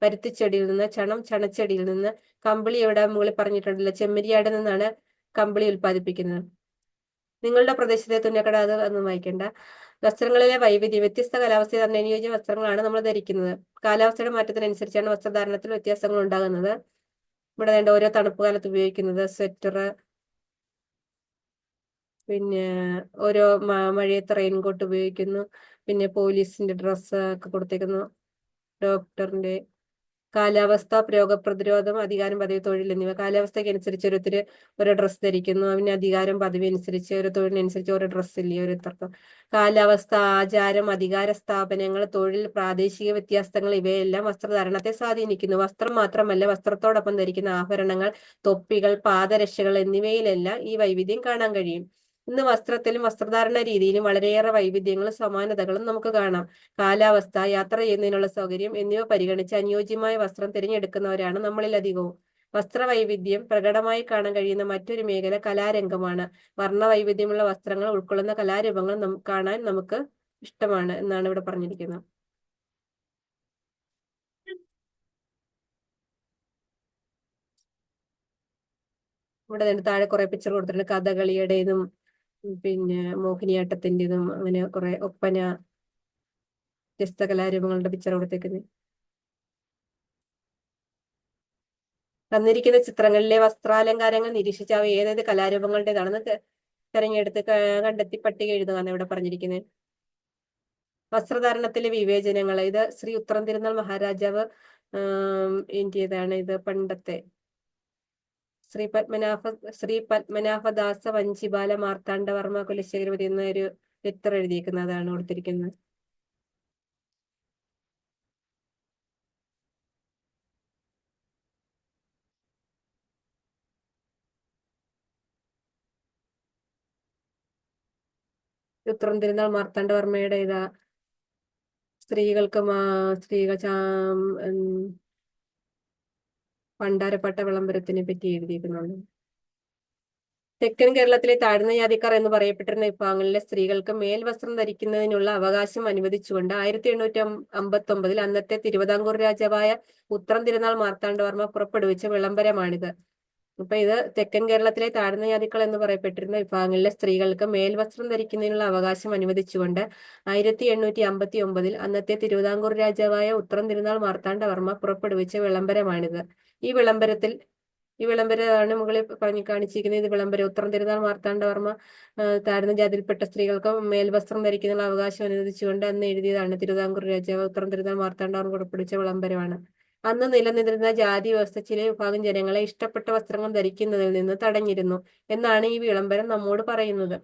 പരുത്തിച്ചെടിയിൽ നിന്ന്. ചണം ചണച്ചെടിയിൽ നിന്ന്. കമ്പിളി എവിടെ മുകളിൽ പറഞ്ഞിട്ടുണ്ടല്ലോ, ചെമ്മരിയാടിൽ നിന്നാണ് കമ്പിളി ഉത്പാദിപ്പിക്കുന്നത്. നിങ്ങളുടെ പ്രദേശത്തെ തുന്നക്കട അതൊന്നും വായിക്കേണ്ട. വസ്ത്രങ്ങളിലെ വൈവിധ്യം. വ്യത്യസ്ത കാലാവസ്ഥയിൽ അനുയോജ്യ വസ്ത്രങ്ങളാണ് നമ്മൾ ധരിക്കുന്നത്. കാലാവസ്ഥയുടെ മാറ്റത്തിനനുസരിച്ചാണ് വസ്ത്രധാരണത്തിൽ വ്യത്യാസങ്ങൾ ഉണ്ടാകുന്നത്. ഇവിടെ വേണ്ട ഓരോ തണുപ്പ് കാലത്ത് ഉപയോഗിക്കുന്നത് സ്വെറ്റർ, പിന്നെ ഓരോ മഴയത്ത് റെയിൻകോട്ട് ഉപയോഗിക്കുന്നു, പിന്നെ പോലീസിന്റെ ഡ്രസ്സ് ഒക്കെ കൊടുത്തേക്കുന്നു, ഡോക്ടറിന്റെ. കാലാവസ്ഥ, രോഗപ്രതിരോധം, അധികാരം, പദവി, തൊഴിൽ എന്നിവ. കാലാവസ്ഥയ്ക്ക് അനുസരിച്ച് ഓരോരുത്തർ ഓരോ ഡ്രസ്സ് ധരിക്കുന്നു. പിന്നെ അധികാരം, പദവി അനുസരിച്ച് ഓരോ തൊഴിലിനനുസരിച്ച് ഓരോ ഡ്രസ്സ് ഇല്ലേ ഓരോരുത്തർക്കും. കാലാവസ്ഥ, ആചാരം, അധികാര സ്ഥാപനങ്ങൾ, തൊഴിൽ, പ്രാദേശിക വ്യത്യാസങ്ങൾ ഇവയെല്ലാം വസ്ത്രധാരണത്തെ സ്വാധീനിക്കുന്നു. വസ്ത്രം മാത്രമല്ല, വസ്ത്രത്തോടൊപ്പം ധരിക്കുന്ന ആഭരണങ്ങൾ, തൊപ്പികൾ, പാദരക്ഷകൾ എന്നിവയിലെല്ലാം ഈ വൈവിധ്യം കാണാൻ കഴിയും. ഇന്ന് വസ്ത്രത്തിലും വസ്ത്രധാരണ രീതിയിലും വളരെയേറെ വൈവിധ്യങ്ങളും സമാനതകളും നമുക്ക് കാണാം. കാലാവസ്ഥ, യാത്ര ചെയ്യുന്നതിനുള്ള സൗകര്യം എന്നിവ പരിഗണിച്ച് അനുയോജ്യമായ വസ്ത്രം തിരഞ്ഞെടുക്കുന്നവരാണ് നമ്മളിൽ അധികവും. വസ്ത്രവൈവിധ്യം പ്രകടമായി കാണാൻ കഴിയുന്ന മറ്റൊരു മേഖല കലാരംഗമാണ്. വർണ്ണവൈവിധ്യമുള്ള വസ്ത്രങ്ങൾ ഉൾക്കൊള്ളുന്ന കലാരൂപങ്ങൾ കാണാൻ നമുക്ക് ഇഷ്ടമാണ് എന്നാണ് ഇവിടെ പറഞ്ഞിരിക്കുന്നത്. ഇവിടെ താഴെ കുറെ പിക്ചർ കൊടുത്തിട്ടുണ്ട്. കഥകളിയുടേതും പിന്നെ മോഹിനിയാട്ടത്തിൻ്റെതും അങ്ങനെ കുറെ ഒപ്പന, വ്യത്യസ്ത കലാരൂപങ്ങളുടെ പിക്ചർ കൊടുത്തേക്കുന്നത്. തന്നിരിക്കുന്ന ചിത്രങ്ങളിലെ വസ്ത്രാലങ്കാരങ്ങൾ നിരീക്ഷിച്ച് അവ ഏതേത് കലാരൂപങ്ങളുടേതാണെന്ന് തെരഞ്ഞെടുത്ത് കണ്ടെത്തി പട്ടിക എഴുതുകയാണ് ഇവിടെ പറഞ്ഞിരിക്കുന്നത്. വസ്ത്രധാരണത്തിലെ വിവേചനങ്ങൾ. ഇത് ശ്രീ ഉത്രം തിരുനാൾ മഹാരാജാവ് ഇന്ത്യതാണ്. ഇത് പണ്ടത്തെ ശ്രീ പത്മനാഭദാസ വഞ്ചിബാല മാർത്താണ്ഡവർമ്മ കുലശേഖരപതി എന്ന ഒരു ലെറ്റർ എഴുതിയിരിക്കുന്നതാണ് കൊടുത്തിരിക്കുന്നത്. ഉത്രം തിരുനാൾ മാർത്താണ്ഡവർമ്മയുടെ ഇതാ സ്ത്രീകൾക്ക് പണ്ടാരപ്പട്ട വിളംബരത്തിനെ പറ്റി എഴുതിയിരിക്കുന്നുണ്ട്. തെക്കൻ കേരളത്തിലെ താഴ്ന്ന ജാതിക്കാർ എന്ന് പറയപ്പെട്ടിരുന്ന വിഭാഗങ്ങളിലെ സ്ത്രീകൾക്ക് മേൽവസ്ത്രം ധരിക്കുന്നതിനുള്ള അവകാശം അനുവദിച്ചുകൊണ്ട് 1859 അന്നത്തെ തിരുവിതാംകൂർ രാജാവായ ഉത്രം തിരുനാൾ മാർത്താണ്ഡവർമ്മ പുറപ്പെടുവിച്ച വിളംബരമാണിത്. അപ്പൊ ഇത് തെക്കൻ കേരളത്തിലെ താഴ്ന്ന ജാതിക്കൾ എന്ന് പറയപ്പെട്ടിരുന്ന വിഭാഗങ്ങളിലെ സ്ത്രീകൾക്ക് മേൽവസ്ത്രം ധരിക്കുന്നതിനുള്ള അവകാശം അനുവദിച്ചുകൊണ്ട് 1859 അന്നത്തെ തിരുവിതാംകൂർ രാജാവായ ഉത്രം തിരുനാൾ മാർത്താണ്ഡവർമ്മ പുറപ്പെടുവിച്ച വിളംബരമാണിത്. ഈ വിളംബരമാണ് മുകളിൽ കാണിച്ചിരിക്കുന്നത്. ഇത് വിളംബരം ഉത്രം തിരുനാൾ മാർത്താണ്ഡവർമ്മ താഴ്ന്ന ജാതിയിൽപ്പെട്ട സ്ത്രീകൾക്ക് മേൽവസ്ത്രം ധരിക്കുന്നതിനുള്ള അവകാശം അനുവദിച്ചുകൊണ്ട് അന്ന് എഴുതിയതാണ്. തിരുവിതാംകൂർ രാജാവ് ഉത്രം തിരുനാൾ മാർത്താണ്ഡവർമ്മ പുറപ്പെടുവിച്ച വിളംബരമാണ്. അന്ന് നിലനിന്നിരുന്ന ജാതി വ്യവസ്ഥ ചില വിഭാഗം ജനങ്ങളെ ഇഷ്ടപ്പെട്ട വസ്ത്രങ്ങൾ ധരിക്കുന്നതിൽ നിന്ന് തടഞ്ഞിരുന്നു എന്നാണ് ഈ വിളംബരം നമ്മോട് പറയുന്നത്.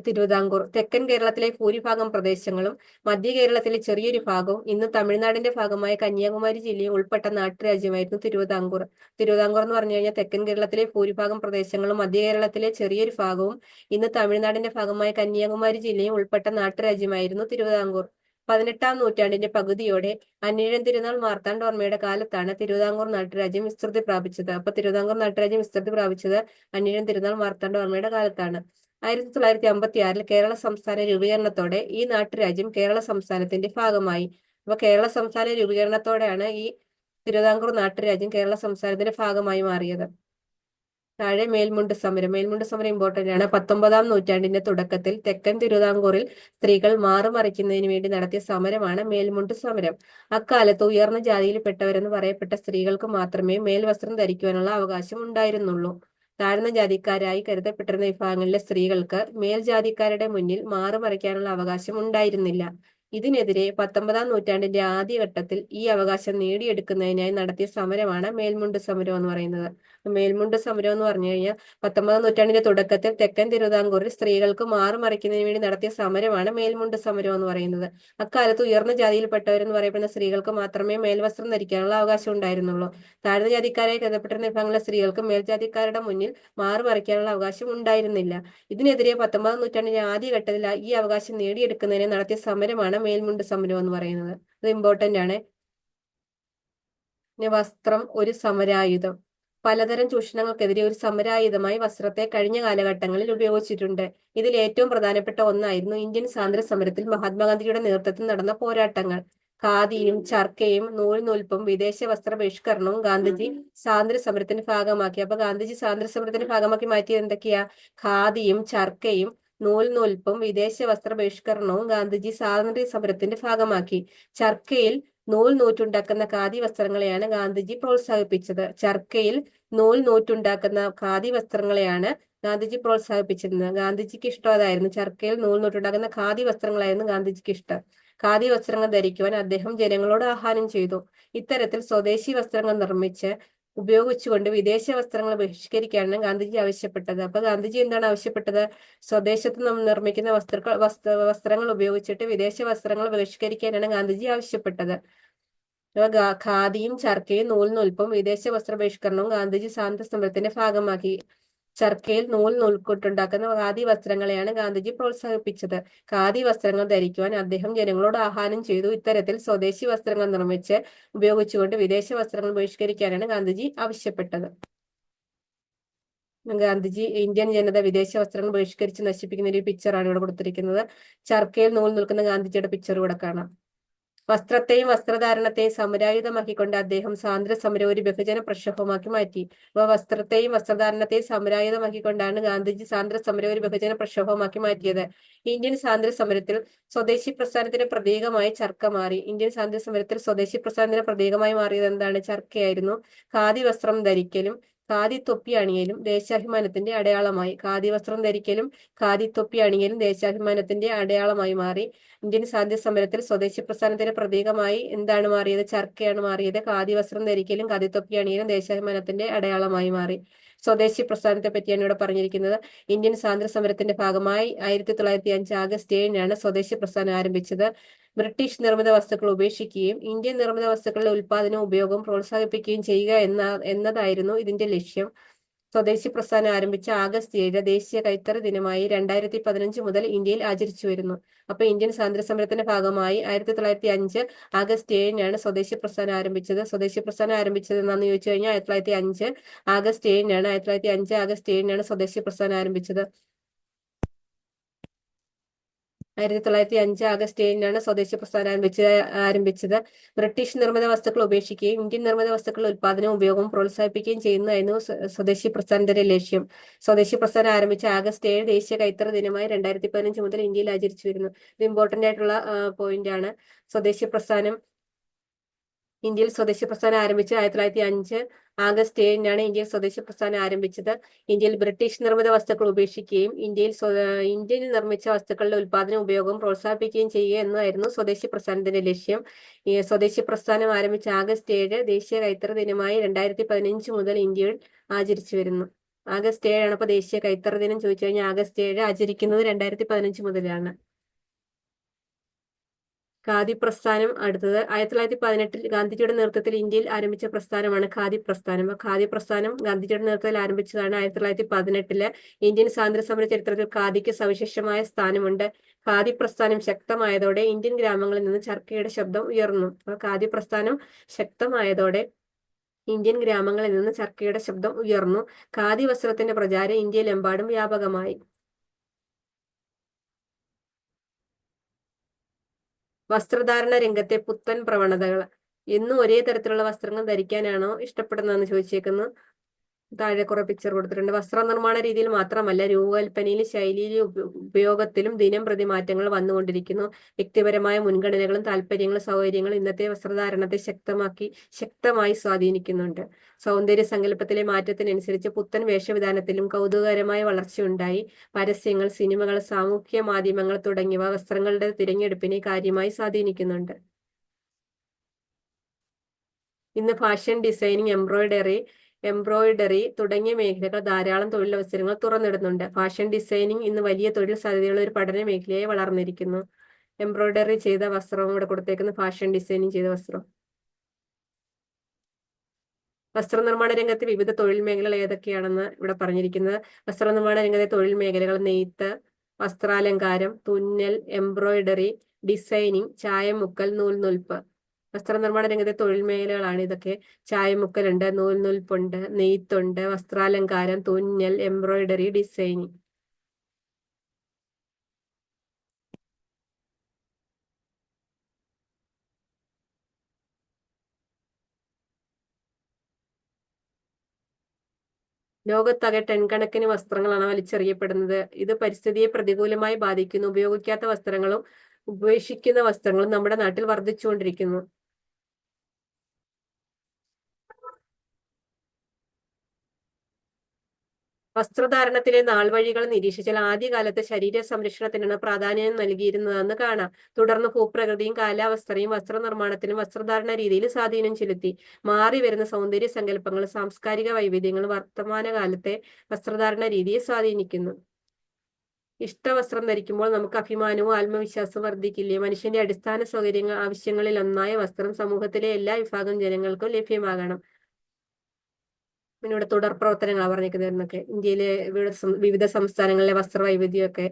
തിരുവിതാംകൂർ. തെക്കൻ കേരളത്തിലെ ഭൂരിഭാഗം പ്രദേശങ്ങളും മധ്യ കേരളത്തിലെ ചെറിയൊരു ഭാഗവും ഇന്ന് തമിഴ്നാടിന്റെ ഭാഗമായ കന്യാകുമാരി ജില്ലയും ഉൾപ്പെട്ട നാട്ടുരാജ്യമായിരുന്നു തിരുവിതാംകൂർ. തിരുവിതാംകൂർ എന്ന് പറഞ്ഞു കഴിഞ്ഞാൽ തെക്കൻ കേരളത്തിലെ ഭൂരിഭാഗം പ്രദേശങ്ങളും മധ്യ കേരളത്തിലെ ചെറിയൊരു ഭാഗവും ഇന്ന് തമിഴ്നാടിന്റെ ഭാഗമായ കന്യാകുമാരി ജില്ലയും ഉൾപ്പെട്ട നാട്ടുരാജ്യമായിരുന്നു തിരുവിതാംകൂർ. 18-ാം നൂറ്റാണ്ടിന്റെ പകുതിയോടെ അനിഴം തിരുനാൾ മാർത്താണ്ഡവർമ്മയുടെ കാലത്താണ് തിരുവിതാംകൂർ നാട്ടുരാജ്യം വിസ്തൃതി പ്രാപിച്ചത്. അപ്പൊ തിരുവിതാംകൂർ നാട്ടുരാജ്യം വിസ്തൃതി പ്രാപിച്ചത് അനിഴം തിരുനാൾ മാർത്താണ്ഡവർമ്മയുടെ കാലത്താണ്. 1956 കേരള സംസ്ഥാന രൂപീകരണത്തോടെ ഈ നാട്ടുരാജ്യം കേരള സംസ്ഥാനത്തിന്റെ ഭാഗമായി. അപ്പൊ കേരള സംസ്ഥാന രൂപീകരണത്തോടെയാണ് ഈ തിരുവിതാംകൂർ നാട്ടുരാജ്യം കേരള സംസ്ഥാനത്തിന്റെ ഭാഗമായി മാറിയത്. താഴെ മേൽമുണ്ട് സമരം. മേൽമുണ്ട് സമരം ഇമ്പോർട്ടന്റ് ആണ്. 19-ാം നൂറ്റാണ്ടിന്റെ തുടക്കത്തിൽ തെക്കൻ തിരുവിതാംകൂറിൽ സ്ത്രീകൾ മാറുമറിക്കുന്നതിന് വേണ്ടി നടത്തിയ സമരമാണ് മേൽമുണ്ട് സമരം. അക്കാലത്ത് ഉയർന്ന ജാതിയിൽപ്പെട്ടവരെന്ന് പറയപ്പെട്ട സ്ത്രീകൾക്ക് മാത്രമേ മേൽവസ്ത്രം ധരിക്കുവാനുള്ള അവകാശം ഉണ്ടായിരുന്നുള്ളൂ. താഴ്ന്ന ജാതിക്കാരായി കരുതപ്പെട്ടിരുന്ന വിഭാഗങ്ങളിലെ സ്ത്രീകൾക്ക് മേൽജാതിക്കാരുടെ മുന്നിൽ മാറുമറിക്കാനുള്ള അവകാശം ഉണ്ടായിരുന്നില്ല. ഇതിനെതിരെ 19-ാം നൂറ്റാണ്ടിന്റെ ആദ്യഘട്ടത്തിൽ ഈ അവകാശം നേടിയെടുക്കുന്നതിനായി നടത്തിയ സമരമാണ് മേൽമുണ്ട് സമരം എന്ന് പറയുന്നത്. മേൽമുണ്ട് സമരം എന്ന് പറഞ്ഞു കഴിഞ്ഞാൽ 19-ാം നൂറ്റാണ്ടിന്റെ തുടക്കത്തിൽ തെക്കൻ തിരുവിതാംകൂറിൽ സ്ത്രീകൾക്ക് മാറുമറയ്ക്കുന്നതിന് വേണ്ടി നടത്തിയ സമരമാണ് മേൽമുണ്ട് സമരം എന്ന് പറയുന്നത്. അക്കാലത്ത് ഉയർന്ന ജാതിയിൽപ്പെട്ടവരെന്ന് പറയപ്പെടുന്ന സ്ത്രീകൾക്ക് മാത്രമേ മേൽവസ്ത്രം ധരിക്കാനുള്ള അവകാശം ഉണ്ടായിരുന്നുള്ളൂ. താഴ്ന്ന ജാതിക്കാരായി കരുതപ്പെട്ടിരുന്ന വിഭാഗങ്ങളിലെ സ്ത്രീകൾക്ക് മേൽജാതിക്കാരുടെ മുന്നിൽ മാറുമറയ്ക്കാനുള്ള അവകാശം ഉണ്ടായിരുന്നില്ല. ഇതിനെതിരെ 19-ാം നൂറ്റാണ്ടിന്റെ ആദ്യഘട്ടത്തിൽ ഈ അവകാശം നേടിയെടുക്കുന്നതിന് നടത്തിയ സമരമാണ് മേൽമുണ്ട് സമരം എന്ന് പറയുന്നത്. അത് ഇമ്പോർട്ടന്റ് ആണ്. വസ്ത്രം ഒരു സമരായുധം. പലതരം ചൂഷണങ്ങൾക്കെതിരെ ഒരു സമരായുധമായി വസ്ത്രത്തെ കഴിഞ്ഞ കാലഘട്ടങ്ങളിൽ ഉപയോഗിച്ചിട്ടുണ്ട്. ഇതിൽ ഏറ്റവും പ്രധാനപ്പെട്ട ഒന്നായിരുന്നു ഇന്ത്യൻ സ്വാതന്ത്ര്യ സമരത്തിൽ മഹാത്മാഗാന്ധിയുടെ നേതൃത്വത്തിൽ നടന്ന പോരാട്ടങ്ങൾ. ഖാദിയും ചർക്കയും നൂൽപ്പും വിദേശ വസ്ത്ര ബഹിഷ്കരണവും ഗാന്ധിജി സ്വാതന്ത്ര്യ സമരത്തിന്റെ ഭാഗമാക്കി. അപ്പൊ ഗാന്ധിജി സ്വാതന്ത്ര്യ സമരത്തിന്റെ ഭാഗമാക്കി മാറ്റിയത് എന്തൊക്കെയാ? ഖാദിയും ചർക്കയും നൂൽപ്പും വിദേശ വസ്ത്ര ബഹിഷ്കരണവും ഗാന്ധിജി സ്വാതന്ത്ര്യ സമരത്തിന്റെ ഭാഗമാക്കി. ചർക്കയിൽ നൂറ്റുണ്ടാക്കുന്ന ഖാദി വസ്ത്രങ്ങളെയാണ് ഗാന്ധിജി പ്രോത്സാഹിപ്പിച്ചത്. ചർക്കയിൽ നൂറ്റുണ്ടാക്കുന്ന ഖാദി വസ്ത്രങ്ങളെയാണ് ഗാന്ധിജി പ്രോത്സാഹിപ്പിച്ചിരുന്നത്. ഗാന്ധിജിക്ക് ഇഷ്ടം അതായിരുന്നു. ചർക്കയിൽ നൂറ്റുണ്ടാക്കുന്ന ഖാദി വസ്ത്രങ്ങളായിരുന്നു ഗാന്ധിജിക്ക് ഇഷ്ടം. ഖാദി വസ്ത്രങ്ങൾ ധരിക്കുവാൻ അദ്ദേഹം ജനങ്ങളോട് ആഹ്വാനം ചെയ്തു. ഇത്തരത്തിൽ സ്വദേശി വസ്ത്രങ്ങൾ നിർമ്മിച്ച് ഉപയോഗിച്ചുകൊണ്ട് വിദേശ വസ്ത്രങ്ങൾ ബഹിഷ്കരിക്കാനാണ് ഗാന്ധിജി ആവശ്യപ്പെട്ടത്. അപ്പൊ ഗാന്ധിജി എന്താണ് ആവശ്യപ്പെട്ടത്? സ്വദേശത്ത് നിർമ്മിക്കുന്ന വസ്ത്രങ്ങൾ ഉപയോഗിച്ചിട്ട് വിദേശ വസ്ത്രങ്ങൾ ബഹിഷ്കരിക്കാനാണ് ഗാന്ധിജി ആവശ്യപ്പെട്ടത്. ഖാദിയും ചർക്കയും നൂൽപ്പും വിദേശ വസ്ത്ര ബഹിഷ്കരണവും ഗാന്ധിജി സ്വാതന്ത്ര്യ സമരത്തിന്റെ ഭാഗമാക്കി. ചർക്കയിൽ നൂൽക്കൊണ്ടുണ്ടാക്കുന്ന ഖാദി വസ്ത്രങ്ങളെയാണ് ഗാന്ധിജി പ്രോത്സാഹിപ്പിച്ചത്. ഖാദി വസ്ത്രങ്ങൾ ധരിക്കുവാൻ അദ്ദേഹം ജനങ്ങളോട് ആഹ്വാനം ചെയ്തു. ഇത്തരത്തിൽ സ്വദേശി വസ്ത്രങ്ങൾ നിർമ്മിച്ച് ഉപയോഗിച്ചുകൊണ്ട് വിദേശ വസ്ത്രങ്ങൾ ബഹിഷ്കരിക്കാനാണ് ഗാന്ധിജി ആവശ്യപ്പെട്ടത്. ഗാന്ധിജി ഇന്ത്യൻ ജനത വിദേശ വസ്ത്രങ്ങൾ ബഹിഷ്കരിച്ച് നശിപ്പിക്കുന്ന ഒരു പിക്ചറാണ് ഇവിടെ കൊടുത്തിരിക്കുന്നത്. ചർക്കയിൽ നിൽക്കുന്ന ഗാന്ധിജിയുടെ പിക്ചർ ഇവിടെ കാണാം. വസ്ത്രത്തെയും വസ്ത്രധാരണത്തെയും സമരായുധമാക്കിക്കൊണ്ട് അദ്ദേഹം സ്വാതന്ത്ര്യ സമരം ഒരു ബഹുജന പ്രക്ഷോഭമാക്കി മാറ്റി. അപ്പൊ വസ്ത്രത്തെയും വസ്ത്രധാരണത്തെയും സമരായുധമാക്കിക്കൊണ്ടാണ് ഗാന്ധിജി സ്വാതന്ത്ര്യ സമരം ഒരു ബഹുജന പ്രക്ഷോഭമാക്കി മാറ്റിയത്. ഇന്ത്യൻ സ്വാതന്ത്ര്യ സമരത്തിൽ സ്വദേശി പ്രസ്ഥാനത്തിന്റെ പ്രതീകമായി ചർക്ക മാറി. ഇന്ത്യൻ സ്വാതന്ത്ര്യ സമരത്തിൽ സ്വദേശി പ്രസ്ഥാനത്തിന്റെ പ്രതീകമായി മാറിയത് എന്താണ്? ചർക്കയായിരുന്നു. ഖാദി വസ്ത്രം ധരിക്കലും ഖാദി തൊപ്പി അണിയലും ദേശാഭിമാനത്തിന്റെ അടയാളമായി. ഖാദി വസ്ത്രം ധരിക്കലും ഖാദി തൊപ്പി അണിയലും ദേശാഭിമാനത്തിന്റെ അടയാളമായി മാറി. ഇന്ത്യൻ സ്വാതന്ത്ര്യ സമരത്തിൽ സ്വദേശി പ്രസ്ഥാനത്തിന്റെ പ്രതീകമായി എന്താണ് മാറിയത്? ചർക്കയാണ് മാറിയത്. ഖാദി വസ്ത്രം ധരിക്കലും ഖാദി തൊപ്പി അണിയലും ദേശാഭിമാനത്തിന്റെ അടയാളമായി മാറി. സ്വദേശി പ്രസ്ഥാനത്തെ പറ്റിയാണ് ഇവിടെ പറഞ്ഞിരിക്കുന്നത്. ഇന്ത്യൻ സ്വാതന്ത്ര്യ സമരത്തിന്റെ ഭാഗമായി 1905 ആഗസ്റ്റ് 7-നാണ് സ്വദേശി പ്രസ്ഥാനം ആരംഭിച്ചത്. ബ്രിട്ടീഷ് നിർമ്മിത വസ്തുക്കൾ ഉപേക്ഷിക്കുകയും ഇന്ത്യൻ നിർമ്മിത വസ്തുക്കളുടെ ഉൽപാദനവും ഉപയോഗവും പ്രോത്സാഹിപ്പിക്കുകയും ചെയ്യുക എന്നതായിരുന്നു ഇതിന്റെ ലക്ഷ്യം. സ്വദേശി പ്രസ്ഥാനം ആരംഭിച്ച ആഗസ്റ്റ് 7 ദേശീയ കൈത്തറി ദിനമായി 2015 മുതൽ ഇന്ത്യയിൽ ആചരിച്ചു വരുന്നു. അപ്പൊ ഇന്ത്യൻ സ്വാതന്ത്ര്യ സമരത്തിന്റെ ഭാഗമായി 1905 ആഗസ്റ്റ് 7-നാണ് സ്വദേശി പ്രസ്ഥാനം ആരംഭിച്ചത്. സ്വദേശി പ്രസ്ഥാനം ആരംഭിച്ചത് എന്നാന്ന് ചോദിച്ചു കഴിഞ്ഞാൽ 1905 ആഗസ്റ്റ് 7-നാണ്. 1905 ആഗസ്റ്റ് 7-നാണ് സ്വദേശി പ്രസ്ഥാനം ആരംഭിച്ചത്. 1905 ആഗസ്റ്റ് 7-നാണ് സ്വദേശി പ്രസ്ഥാനം ആരംഭിച്ചത്. ബ്രിട്ടീഷ് നിർമ്മിത വസ്തുക്കൾ ഉപേക്ഷിക്കുകയും ഇന്ത്യൻ നിർമ്മിത വസ്തുക്കളുടെ ഉൽപാദനവും ഉപയോഗവും പ്രോത്സാഹിപ്പിക്കുകയും ചെയ്യുന്നതായിരുന്നു സ്വദേശി പ്രസ്ഥാനത്തിന്റെ ലക്ഷ്യം. സ്വദേശി പ്രസ്ഥാനം ആരംഭിച്ച ആഗസ്റ്റ് 7 ദേശീയ കൈത്തറി ദിനമായി 2015 മുതൽ ഇന്ത്യയിൽ ആചരിച്ചു വരുന്നു. ഇത് ഇമ്പോർട്ടന്റ് ആയിട്ടുള്ള പോയിന്റ് ആണ്. സ്വദേശി പ്രസ്ഥാനം ഇന്ത്യയിൽ സ്വദേശി പ്രസ്ഥാനം ആരംഭിച്ച് 1905 ആഗസ്റ്റ് 7-നാണ് ഇന്ത്യയിൽ സ്വദേശി പ്രസ്ഥാനം ആരംഭിച്ചത്. ഇന്ത്യയിൽ ബ്രിട്ടീഷ് നിർമ്മിത വസ്തുക്കൾ ഉപേക്ഷിക്കുകയും ഇന്ത്യയിൽ നിർമ്മിച്ച വസ്തുക്കളുടെ ഉൽപാദന ഉപയോഗം പ്രോത്സാഹിപ്പിക്കുകയും ചെയ്യുക എന്നതായിരുന്നു സ്വദേശി പ്രസ്ഥാനത്തിന്റെ ലക്ഷ്യം. ഈ സ്വദേശി പ്രസ്ഥാനം ആരംഭിച്ച ആഗസ്റ്റ് 7 ദേശീയ കൈത്തറി ദിനമായി 2015 മുതൽ ഇന്ത്യയിൽ ആചരിച്ചു വരുന്നു. ആഗസ്റ്റ് 7 ആണ് ഇപ്പൊ ദേശീയ കൈത്തറി ദിനം. ചോദിച്ചു കഴിഞ്ഞാൽ ആഗസ്റ്റ് 7 ആചരിക്കുന്നത് 2015 മുതലാണ്. ഖാദി പ്രസ്ഥാനം അടുത്തത് 1918 ഗാന്ധിജിയുടെ നേതൃത്വത്തിൽ ഇന്ത്യയിൽ ആരംഭിച്ച പ്രസ്ഥാനമാണ് ഖാദി പ്രസ്ഥാനം. ഖാദി പ്രസ്ഥാനം ഗാന്ധിജിയുടെ നേതൃത്വത്തിൽ ആരംഭിച്ചതാണ് 1918. ഇന്ത്യൻ സ്വാതന്ത്ര്യ സമര ചരിത്രത്തിൽ ഖാദിക്ക് സവിശേഷമായ സ്ഥാനമുണ്ട്. ഖാദി പ്രസ്ഥാനം ശക്തമായതോടെ ഇന്ത്യൻ ഗ്രാമങ്ങളിൽ നിന്ന് ചർക്കയുടെ ശബ്ദം ഉയർന്നു. ഖാദി പ്രസ്ഥാനം ശക്തമായതോടെ ഇന്ത്യൻ ഗ്രാമങ്ങളിൽ നിന്ന് ചർക്കയുടെ ശബ്ദം ഉയർന്നു. ഖാദി വസ്ത്രത്തിന്റെ പ്രചാരം ഇന്ത്യയിലെമ്പാടും വ്യാപകമായി. വസ്ത്രധാരണ രംഗത്തെ പുത്തൻ പ്രവണതകൾ. എന്നും ഒരേ തരത്തിലുള്ള വസ്ത്രങ്ങൾ ധരിക്കാനാണോ ഇഷ്ടപ്പെടുന്നതെന്ന് ചോദിച്ചേക്കുന്നു. താഴെ കുറെ പിക്ചർ കൊടുത്തിട്ടുണ്ട്. വസ്ത്രനിർമ്മാണ രീതിയിൽ മാത്രമല്ല രൂപകൽപ്പനയിലും ശൈലിയിലും ഉപയോഗത്തിലും ദിനം പ്രതി മാറ്റങ്ങൾ വന്നുകൊണ്ടിരിക്കുന്നു. വ്യക്തിപരമായ മുൻഗണനകളും താല്പര്യങ്ങളും സൗകര്യങ്ങളും ഇന്നത്തെ വസ്ത്രധാരണത്തെ ശക്തമായി സ്വാധീനിക്കുന്നുണ്ട്. സൗന്ദര്യ സങ്കല്പത്തിലെ മാറ്റത്തിനനുസരിച്ച് പുത്തൻ വേഷവിധാനത്തിലും കൗതുകകരമായ വളർച്ചയുണ്ടായി. പരസ്യങ്ങൾ, സിനിമകൾ, സാമൂഹ്യ മാധ്യമങ്ങൾ തുടങ്ങിയവ വസ്ത്രങ്ങളുടെ തിരഞ്ഞെടുപ്പിനെ കാര്യമായി സ്വാധീനിക്കുന്നുണ്ട്. ഇന്ന് ഫാഷൻ ഡിസൈനിങ്, എംബ്രോയിഡറി തുടങ്ങിയ മേഖലകൾ ധാരാളം തൊഴിലവസരങ്ങൾ തുറന്നിടുന്നുണ്ട്. ഫാഷൻ ഡിസൈനിങ് ഇന്ന് വലിയ തൊഴിൽ സാധ്യതയുള്ള ഒരു പഠന മേഖലയായി വളർന്നിരിക്കുന്നു. എംബ്രോയിഡറി ചെയ്ത വസ്ത്രവും ഇവിടെ കൊടുത്തേക്കുന്ന ഫാഷൻ ഡിസൈനിങ് ചെയ്ത വസ്ത്രം. വസ്ത്രനിർമ്മാണ രംഗത്ത് വിവിധ തൊഴിൽ മേഖലകൾ ഏതൊക്കെയാണെന്ന് ഇവിടെ പറഞ്ഞിരിക്കുന്നത്. വസ്ത്രനിർമ്മാണ രംഗത്തെ തൊഴിൽ മേഖലകൾ നെയ്ത്ത്, വസ്ത്രാലങ്കാരം, തുന്നൽ, എംബ്രോയിഡറി, ഡിസൈനിങ്, ചായമുക്കൽ, നൂൽനൂൽപ്പ്. വസ്ത്രനിർമ്മാണ രംഗത്തെ തൊഴിൽ മേഖലകളാണ് ഇതൊക്കെ. ചായമുക്കലുണ്ട്, നൂൽനൂൽപ്പുണ്ട്, നെയ്ത്തുണ്ട്, വസ്ത്രാലങ്കാരം, തുന്നൽ, എംബ്രോയിഡറി, ഡിസൈനിങ്. ലോകത്താകെ ടൺ കണക്കിന് വസ്ത്രങ്ങളാണ് വലിച്ചെറിയപ്പെടുന്നത്. ഇത് പരിസ്ഥിതിയെ പ്രതികൂലമായി ബാധിക്കുന്നു. ഉപയോഗിക്കാത്ത വസ്ത്രങ്ങളും ഉപേക്ഷിക്കുന്ന വസ്ത്രങ്ങളും നമ്മുടെ നാട്ടിൽ വർദ്ധിച്ചുകൊണ്ടിരിക്കുന്നു. വസ്ത്രധാരണത്തിലെ നാൾവഴികൾ നിരീക്ഷിച്ചാൽ ആദ്യകാലത്ത് ശരീര സംരക്ഷണത്തിനാണ് പ്രാധാന്യം നൽകിയിരുന്നതെന്ന് കാണാം. തുടർന്ന് ഭൂപ്രകൃതിയും കാലാവസ്ഥയും വസ്ത്രനിർമ്മാണത്തിലും വസ്ത്രധാരണ രീതിയിലും സ്വാധീനം ചെലുത്തി. മാറി വരുന്ന സൗന്ദര്യ സങ്കല്പങ്ങളും സാംസ്കാരിക വൈവിധ്യങ്ങളും വർത്തമാനകാലത്തെ വസ്ത്രധാരണ രീതിയെ സ്വാധീനിക്കുന്നു. ഇഷ്ടവസ്ത്രം ധരിക്കുമ്പോൾ നമുക്ക് അഭിമാനവും ആത്മവിശ്വാസവും വർദ്ധിക്കില്ലേ? മനുഷ്യന്റെ അടിസ്ഥാന ആവശ്യങ്ങളിൽ ഒന്നായ വസ്ത്രം സമൂഹത്തിലെ എല്ലാ വിഭാഗം ജനങ്ങൾക്കും ലഭ്യമാകണം. പിന്നെ ഇവിടെ തുടർ പ്രവർത്തനങ്ങളാണ് പറഞ്ഞിരിക്കുന്നതൊക്കെ. ഇന്ത്യയിലെ വിവിധ സംസ്ഥാനങ്ങളിലെ വസ്ത്രവൈവിധ്യമൊക്കെ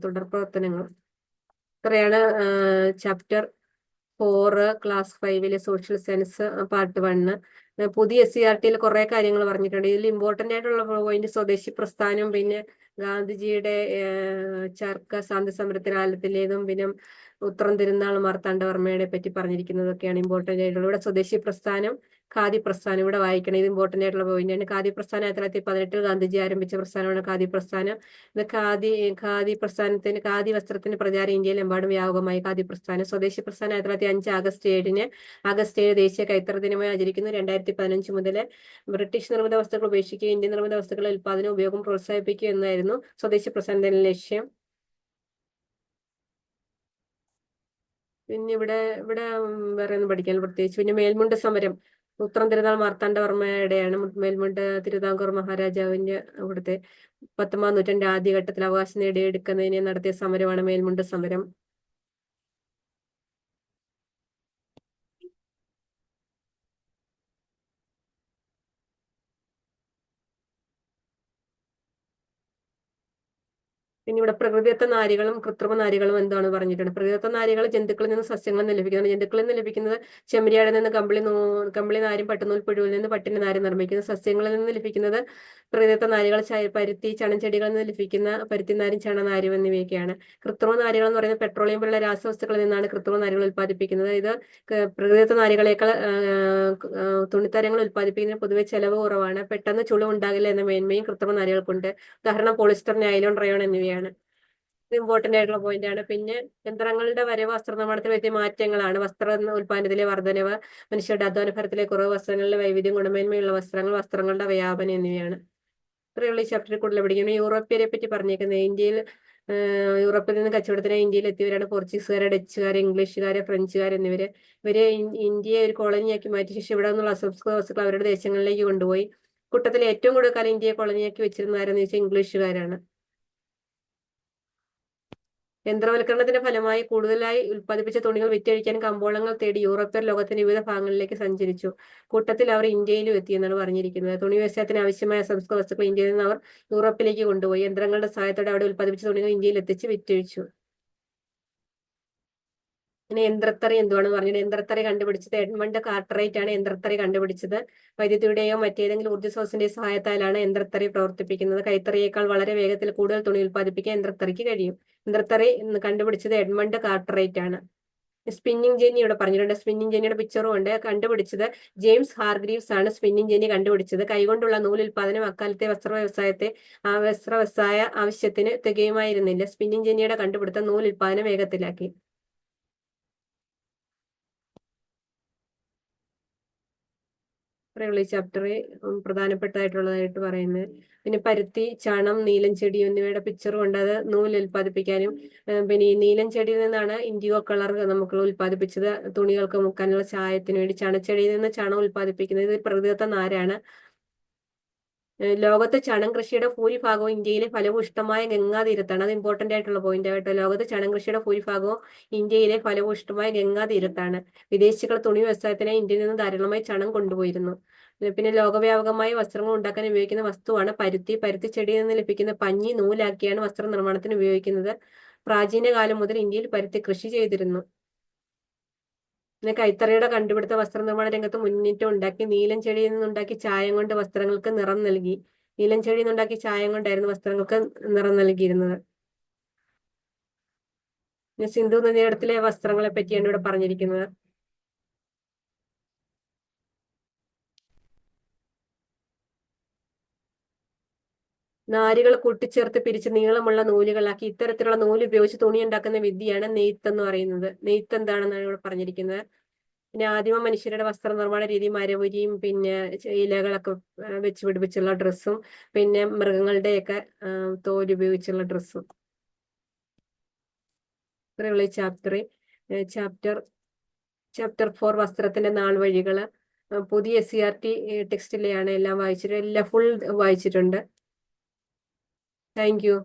തുടർ പ്രവർത്തനങ്ങൾ. ഇത്രയാണ് chapter 4 class 5 social science part 1. പുതിയ SCERT കുറെ കാര്യങ്ങൾ പറഞ്ഞിട്ടുണ്ട്. ഇതിൽ ഇമ്പോർട്ടന്റ് ആയിട്ടുള്ള പോയിന്റ് സ്വദേശി പ്രസ്ഥാനം, പിന്നെ ഗാന്ധിജിയുടെ ചർക്ക ശാന്തി സമരത്തിലേതും, പിന്നെ ഉത്രം തിരുനാൾ മാർത്താണ്ഡവർമ്മയെ പറ്റി പറഞ്ഞിരിക്കുന്നതൊക്കെയാണ് ഇമ്പോർട്ടന്റ് ആയിട്ടുള്ളത്. ഇവിടെ സ്വദേശി പ്രസ്ഥാനം, ഖാദി പ്രസ്ഥാനം ഇവിടെ വായിക്കണം. ഇത് ഇമ്പോർട്ടന്റ് ആയിട്ടുള്ള പോയിന്റാണ്. ഖാദി പ്രസ്ഥാനം 1918 ഗാന്ധിജി ആരംഭിച്ച പ്രസ്ഥാനമാണ് ഖാദി പ്രസ്ഥാനം. ഇത് ഖാദി വസ്ത്രത്തിന്റെ പ്രചാരം ഇന്ത്യയിലെമ്പാടും വ്യാപകമായി. ഖാദി പ്രസ്ഥാനം. സ്വദേശി പ്രസ്ഥാനം 1905 ആഗസ്റ്റ് 7 ദേശീയ കൈത്തറി ദിനമായി ആചരിക്കുന്നു. 2015 മുതൽ ബ്രിട്ടീഷ് നിർമ്മിത വസ്തുക്കൾ ഉപേക്ഷിക്കുക, ഇന്ത്യൻ നിർമ്മിത വസ്തുക്കളുടെ ഉൽപ്പാദനം ഉപയോഗം പ്രോത്സാഹിപ്പിക്കുക എന്നായിരുന്നു സ്വദേശി പ്രസ്ഥാനത്തിന്റെ ലക്ഷ്യം. പിന്നെ ഇവിടെ വേറെ ഒന്നും പഠിക്കാൻ പ്രത്യേകിച്ച്. പിന്നെ മേൽമുണ്ട് സമരം, ഉത്രം തിരുനാൾ മാർത്താണ്ഡവർമ്മയുടെയാണ്. മേൽമുണ്ട് തിരുവിതാംകൂർ മഹാരാജാവിന്റെ അവിടുത്തെ 19ാം നൂറ്റാണ്ടിന്റെ ആദ്യഘട്ടത്തിൽ അവകാശം നേടിയെടുക്കുന്നതിന് നടത്തിയ സമരമാണ് മേൽമുണ്ട് സമരം. പിന്നെ ഇവിടെ പ്രകൃതിദത്ത നാരുകളും കൃത്രിമ നാരുകളും എന്താണ് പറഞ്ഞിട്ടുണ്ട്. പ്രകൃതിദത്ത നാരുകൾ ജന്തുക്കളിൽ നിന്ന് സസ്യങ്ങളിൽ നിന്ന് ലഭിക്കുന്നത്. ജന്തുക്കളിൽ നിന്ന് ലഭിക്കുന്നത് ചെമ്മരിയാടിൽ നിന്ന് കമ്പിളി നാരും പട്ടുനൂൽ പുഴുവിൽ നിന്ന് പട്ടിന്റെ നാരും നിർമ്മിക്കുന്നത്. സസ്യങ്ങളിൽ നിന്ന് ലഭിക്കുന്നത് പ്രകൃതിദത്ത നാരുകൾ പരുത്തി, ചണച്ചെടികളിൽ നിന്ന് ലഭിക്കുന്ന പരുത്തിനാരും ചണനാരും എന്നിവയൊക്കെയാണ്. കൃത്രിമ നാരുകൾ എന്ന് പറയുന്നത് പെട്രോളിയം പോലുള്ള രാസവസ്തുക്കളിൽ നിന്നാണ് കൃത്രിമ നാരുകൾ ഉൽപ്പാദിപ്പിക്കുന്നത്. ഇത് പ്രകൃതിദത്ത നാരുകളേക്കാൾ തുണിത്തരങ്ങൾ ഉൽപ്പാദിപ്പിക്കുന്നതിന് പൊതുവെ ചെലവ് കുറവാണ്. പെട്ടെന്ന് ചുളിവ് ഉണ്ടാകില്ല എന്ന മേന്മയും കൃത്രിമ നാരുകൾക്കുണ്ട്. ഉദാഹരണം പോളിസ്റ്റർ, നൈലോൺ, റയോൺ എന്നിവയാണ്. ഇത് ഇമ്പോർട്ടന്റ് ആയിട്ടുള്ള പോയിന്റ് ആണ്. പിന്നെ യന്ത്രങ്ങളുടെ വരവ് വസ്ത്രനിർമ്മാണത്തിൽ വലിയ മാറ്റങ്ങളാണ്. വസ്ത്ര ഉൽപ്പാദനത്തിലെ വർധനവ്, മനുഷ്യരുടെ അധ്വാനഫലത്തിലെ കുറവ്, വസ്ത്രങ്ങളിലെ വൈവിധ്യം, ഗുണമേന്മയുള്ള വസ്ത്രങ്ങളുടെ വ്യാപനം എന്നിവയാണ്. ഇത്രയുള്ള ഈ ചാപ്റ്ററിൽ കൂടുതൽ പഠിക്കുന്നത്. യൂറോപ്യരെ പറ്റി പറഞ്ഞേക്കുന്നത്. യൂറോപ്പിൽ നിന്ന് കച്ചവടത്തിനായി ഇന്ത്യയിൽ എത്തിയവരാണ് പോർച്ചുഗീസുകാര്, ഡച്ചുകാര്, ഇംഗ്ലീഷുകാര്, ഫ്രഞ്ചുകാർ എന്നിവര്. ഇന്ത്യയെ ഒരു കോളനിയാക്കി മാറ്റി ശേഷം ഇവിടെ നിന്നുള്ള അസംസ്കൃത വസ്തുക്കൾ അവരുടെ ദേശങ്ങളിലേക്ക് കൊണ്ടുപോയി. കൂട്ടത്തിൽ ഏറ്റവും കൂടുതൽ കാലം ഇന്ത്യയെ കോളനിയാക്കി വെച്ചിരുന്നവരെന്ന് വെച്ചാൽ ഇംഗ്ലീഷുകാരാണ്. യന്ത്രവൽക്കരണത്തിന്റെ ഫലമായി കൂടുതലായി ഉൽപ്പാദിപ്പിച്ച തുണികൾ വിറ്റഴിക്കാൻ കമ്പോളങ്ങൾ തേടി യൂറോപ്യർ ലോകത്തിന്റെ വിവിധ ഭാഗങ്ങളിലേക്ക് സഞ്ചരിച്ചു. കൂട്ടത്തിൽ അവർ ഇന്ത്യയിലും എത്തിയെന്നാണ് പറഞ്ഞിരിക്കുന്നത്. തുണി വ്യവസായത്തിന് ആവശ്യമായ അസംസ്കൃത വസ്തുക്കൾ ഇന്ത്യയിൽ നിന്ന് അവർ യൂറോപ്പിലേക്ക് കൊണ്ടുപോയി. യന്ത്രങ്ങളുടെ സഹായത്തോടെ അവിടെ ഉൽപ്പാദിപ്പിച്ച തുണികൾ ഇന്ത്യയിൽ എത്തിച്ച് വിറ്റഴിച്ചു. പിന്നെ യന്ത്രത്തറി എന്തുവാണെന്ന് പറഞ്ഞത്. യന്ത്രത്തറി കണ്ടുപിടിച്ചത് എഡ്മണ്ട് കാർട്ടറൈറ്റ് ആണ്. യന്ത്രത്തറി കണ്ടുപിടിച്ചത് വൈദ്യുതിയുടെയോ മറ്റേതെങ്കിലും ഊർജ്ജ സ്രോതസ്സിന്റെയോ സഹായത്താലാണ് യന്ത്രത്തറി പ്രവർത്തിപ്പിക്കുന്നത്. കൈത്തറിയേക്കാൾ വളരെ വേഗത്തിൽ കൂടുതൽ തുണി ഉൽപ്പാദിപ്പിക്കാൻ യന്ത്രത്തറിക്ക് കഴിയും. യന്ത്രത്തറി കണ്ടുപിടിച്ചത് എഡ്മണ്ട് കാർട്ടറൈറ്റ് ആണ്. സ്പിന്നിങ് ജെന്നി ഇവിടെ പറഞ്ഞിട്ടുണ്ട്. സ്പിന്നിങ് ജെന്നിയുടെ പിക്ചറും ഉണ്ട്. കണ്ടുപിടിച്ചത് ജെയിംസ് ഹാർഗ്രീവ്സ് ആണ് സ്പിന്നിങ് ജെന്നി കണ്ടുപിടിച്ചത്. കൈകൊണ്ടുള്ള നൂൽ ഉൽപാദനം അക്കാലത്തെ വസ്ത്ര വ്യവസായ ആവശ്യത്തിന് തികയുമായിരുന്നില്ല. സ്പിന്നിങ് ജെന്നിയുടെ കണ്ടുപിടുത്തം നൂൽ ഉൽപാദനം വേഗത്തിലാക്കി. ഇത്രയുള്ള ഈ ചാപ്റ്റർ പ്രധാനപ്പെട്ടതായിട്ടുള്ളതായിട്ട് പറയുന്നത്. പിന്നെ പരുത്തി, ചണം, നീലം ചെടി എന്നിവയുടെ പിക്ചറും ഉണ്ട്. അത് നൂല് ഉൽപ്പാദിപ്പിക്കാനും പിന്നെ ഈ നീലം ചെടിയിൽ നിന്നാണ് ഇൻഡിഗോ കളർ നമുക്ക് ഉൽപ്പാദിപ്പിച്ചത്. തുണികൾക്ക് മുക്കാനുള്ള ചായത്തിന് വേണ്ടി ചണച്ചെടിയിൽ നിന്ന് ചണം ഉൽപ്പാദിപ്പിക്കുന്നത്. ഇത് പ്രകൃതിദത്ത നാരാണ്. ലോകത്ത് ചണം കൃഷിയുടെ ഭൂരിഭാഗവും ഇന്ത്യയിലെ ഫലഭൂയിഷ്ഠമായ ഗംഗാതീരത്താണ്. അത് ഇമ്പോർട്ടന്റ് ആയിട്ടുള്ള പോയിന്റ് ആയിട്ട്. ലോകത്ത് ചണം കൃഷിയുടെ ഭൂരിഭാഗവും ഇന്ത്യയിലെ ഫലഭൂയിഷ്ഠമായ ഗംഗാതീരത്താണ്. വിദേശികൾ തുണി വ്യവസായത്തിനായി ഇന്ത്യയിൽ നിന്ന് ധാരാളമായി ചണം കൊണ്ടുപോയിരുന്നു. പിന്നെ ലോകവ്യാപകമായി വസ്ത്രങ്ങൾ ഉണ്ടാക്കാൻ ഉപയോഗിക്കുന്ന വസ്തുവാണ് പരുത്തി. പരുത്തി ചെടിയിൽ നിന്ന് ലഭിക്കുന്ന പഞ്ഞി നൂലാക്കിയാണ് വസ്ത്ര നിർമ്മാണത്തിന് ഉപയോഗിക്കുന്നത്. പ്രാചീന കാലം മുതൽ ഇന്ത്യയിൽ പരുത്തി കൃഷി ചെയ്തിരുന്നു. പിന്നെ കൈത്തറിയുടെ കണ്ടുപിടുത്ത വസ്ത്രനിർമ്മാണ രംഗത്ത് മുന്നേറ്റം ഉണ്ടാക്കി. നീലം ചെടിയിൽ നിന്നുണ്ടാക്കി ചായം കൊണ്ട് വസ്ത്രങ്ങൾക്ക് നിറം നൽകി. നീലം ചെടിയിൽ നിന്നുണ്ടാക്കി ചായം കൊണ്ടായിരുന്നു വസ്ത്രങ്ങൾക്ക് നിറം നൽകിയിരുന്നത്. പിന്നെ സിന്ധു നദീതടത്തിലെ വസ്ത്രങ്ങളെ പറ്റിയാണ് ഇവിടെ പറഞ്ഞിരിക്കുന്നത്. നാരുകൾ കൂട്ടിച്ചേർത്ത് പിരിച്ച് നീളമുള്ള നൂലുകളാക്കി. ഇത്തരത്തിലുള്ള നൂല് ഉപയോഗിച്ച് തുണി ഉണ്ടാക്കുന്ന വിദ്യയാണ് നെയ്ത്ത് എന്ന് പറയുന്നത്. നെയ്ത്ത് എന്താണെന്നാണ് ഇവിടെ പറഞ്ഞിരിക്കുന്നത്. പിന്നെ ആദിമ മനുഷ്യരുടെ വസ്ത്രനിർമ്മാണ രീതി മരവുരിയും പിന്നെ ഇലകളൊക്കെ വെച്ച് പിടിപ്പിച്ചുള്ള ഡ്രസ്സും പിന്നെ മൃഗങ്ങളുടെയൊക്കെ തോല് ഉപയോഗിച്ചുള്ള ഡ്രസ്സും. ഇത്രയുള്ള ഈ ചാപ്റ്റർ 4 വസ്ത്രത്തിന്റെ നാൾ വഴികള്. പുതിയ SCERT ടെക്സ്റ്റിലെയാണ് എല്ലാം വായിച്ചിട്ട് എല്ലാം ഫുൾ വായിച്ചിട്ടുണ്ട്. Thank you.